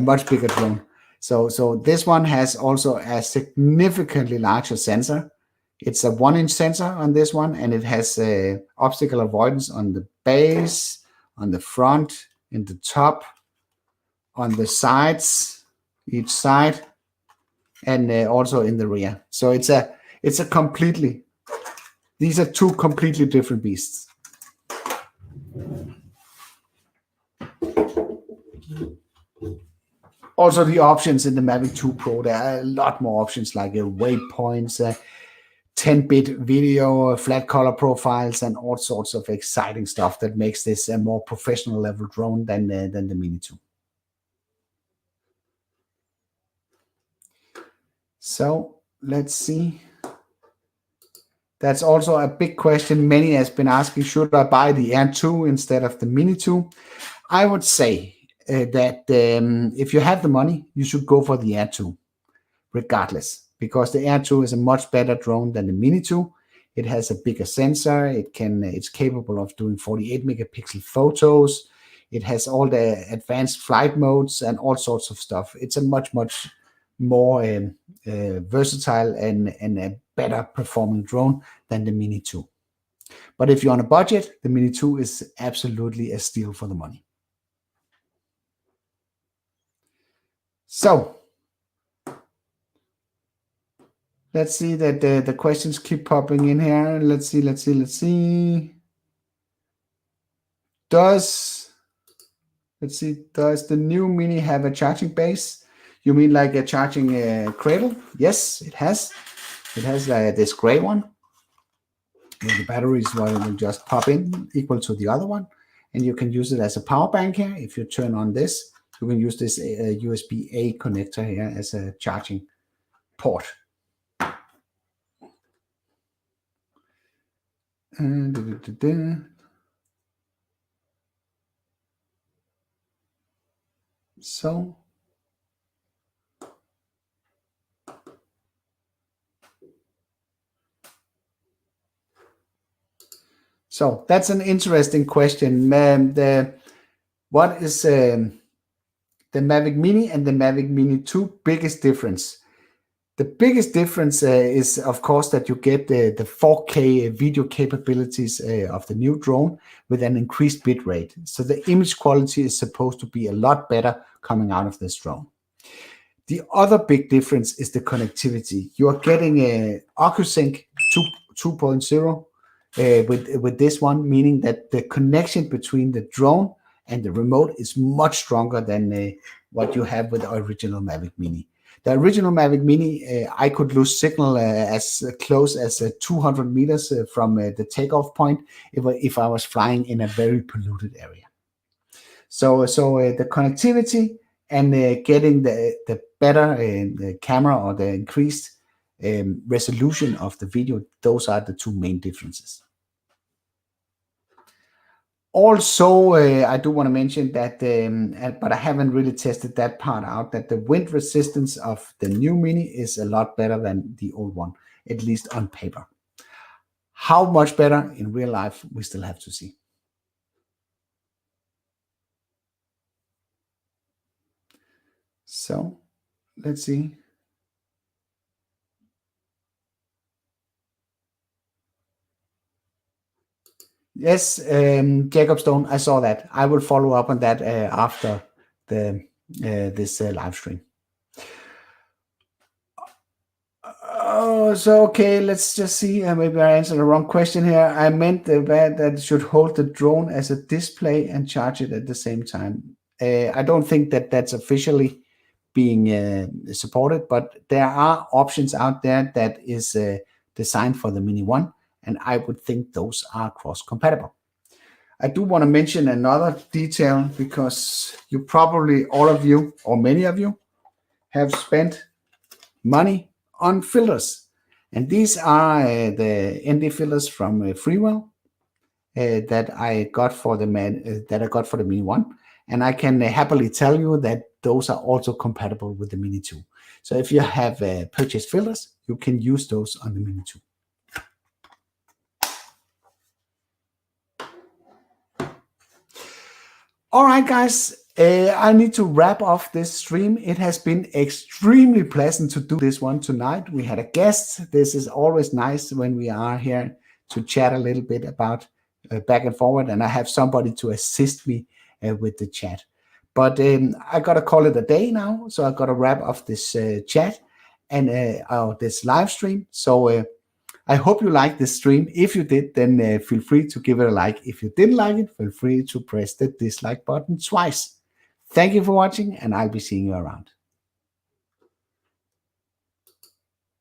much bigger drone. So this one has also a significantly larger sensor. It's a 1-inch sensor on this one, and it has obstacle avoidance on the base, on the front, in the top, on the sides, each side, and also in the rear. So it's a completely, these are two completely different beasts. Also, the options in the Mavic 2 Pro, there are a lot more options like waypoints, 10-bit video, flat color profiles, and all sorts of exciting stuff that makes this a more professional level drone than the Mini 2. So let's see. That's also a big question. Many has been asking, should I buy the Air 2 instead of the Mini 2? I would say that if you have the money, you should go for the Air 2, regardless, because the Air 2 is a much better drone than the Mini 2. It has a bigger sensor. It's capable of doing 48 megapixel photos. It has all the advanced flight modes and all sorts of stuff. It's a much more versatile and a better performing drone than the Mini 2. But if you're on a budget, the Mini 2 is absolutely a steal for the money. So let's see that the questions keep popping in here. Let's see. Does the new Mini have a charging base? You mean like a charging cradle? Yes, it has. It has this gray one. The batteries will just pop in equal to the other one. And you can use it as a power bank here. If you turn on this, you can use this USB-A connector here as a charging port. So that's an interesting question. What is the Mavic Mini and the Mavic Mini 2 biggest difference? The biggest difference is, of course, that you get the 4K video capabilities of the new drone with an increased bit rate. So the image quality is supposed to be a lot better coming out of this drone. The other big difference is the connectivity. You are getting a OcuSync 2.0 with this one, meaning that the connection between the drone and the remote is much stronger than what you have with the original Mavic Mini. The original Mavic Mini, I could lose signal as close as 200 meters from the takeoff point if I was flying in a very polluted area. So the connectivity and getting the better camera or the increased resolution of the video, those are the two main differences. Also, I do want to mention that, but I haven't really tested that part out, that the wind resistance of the new Mini is a lot better than the old one, at least on paper. How much better in real life, we still have to see. So let's see. Yes, Jacob Stone, I saw that. I will follow up on that after this live stream. Oh, so okay, let's just see. Maybe I answered the wrong question here. I meant that it should hold the drone as a display and charge it at the same time. I don't think that that's officially being supported, but there are options out there that is designed for the Mini 1. And I would think those are cross-compatible. I do want to mention another detail because you probably, all of you, or many of you, have spent money on filters. And these are the ND filters from Freewell that I got for the Mini 1. And I can happily tell you that those are also compatible with the Mini 2. So if you have purchased filters, you can use those on the Mini 2. All right, guys, I need to wrap off this stream. It has been extremely pleasant to do this one tonight. We had a guest. This is always nice when we are here to chat a little bit about back and forward, and I have somebody to assist me with the chat. But I got to call it a day now, so I got to wrap off this chat and this live stream. So I hope you liked this stream. If you did, then feel free to give it a like. If you didn't like it, feel free to press the dislike button twice. Thank you for watching, and I'll be seeing you around.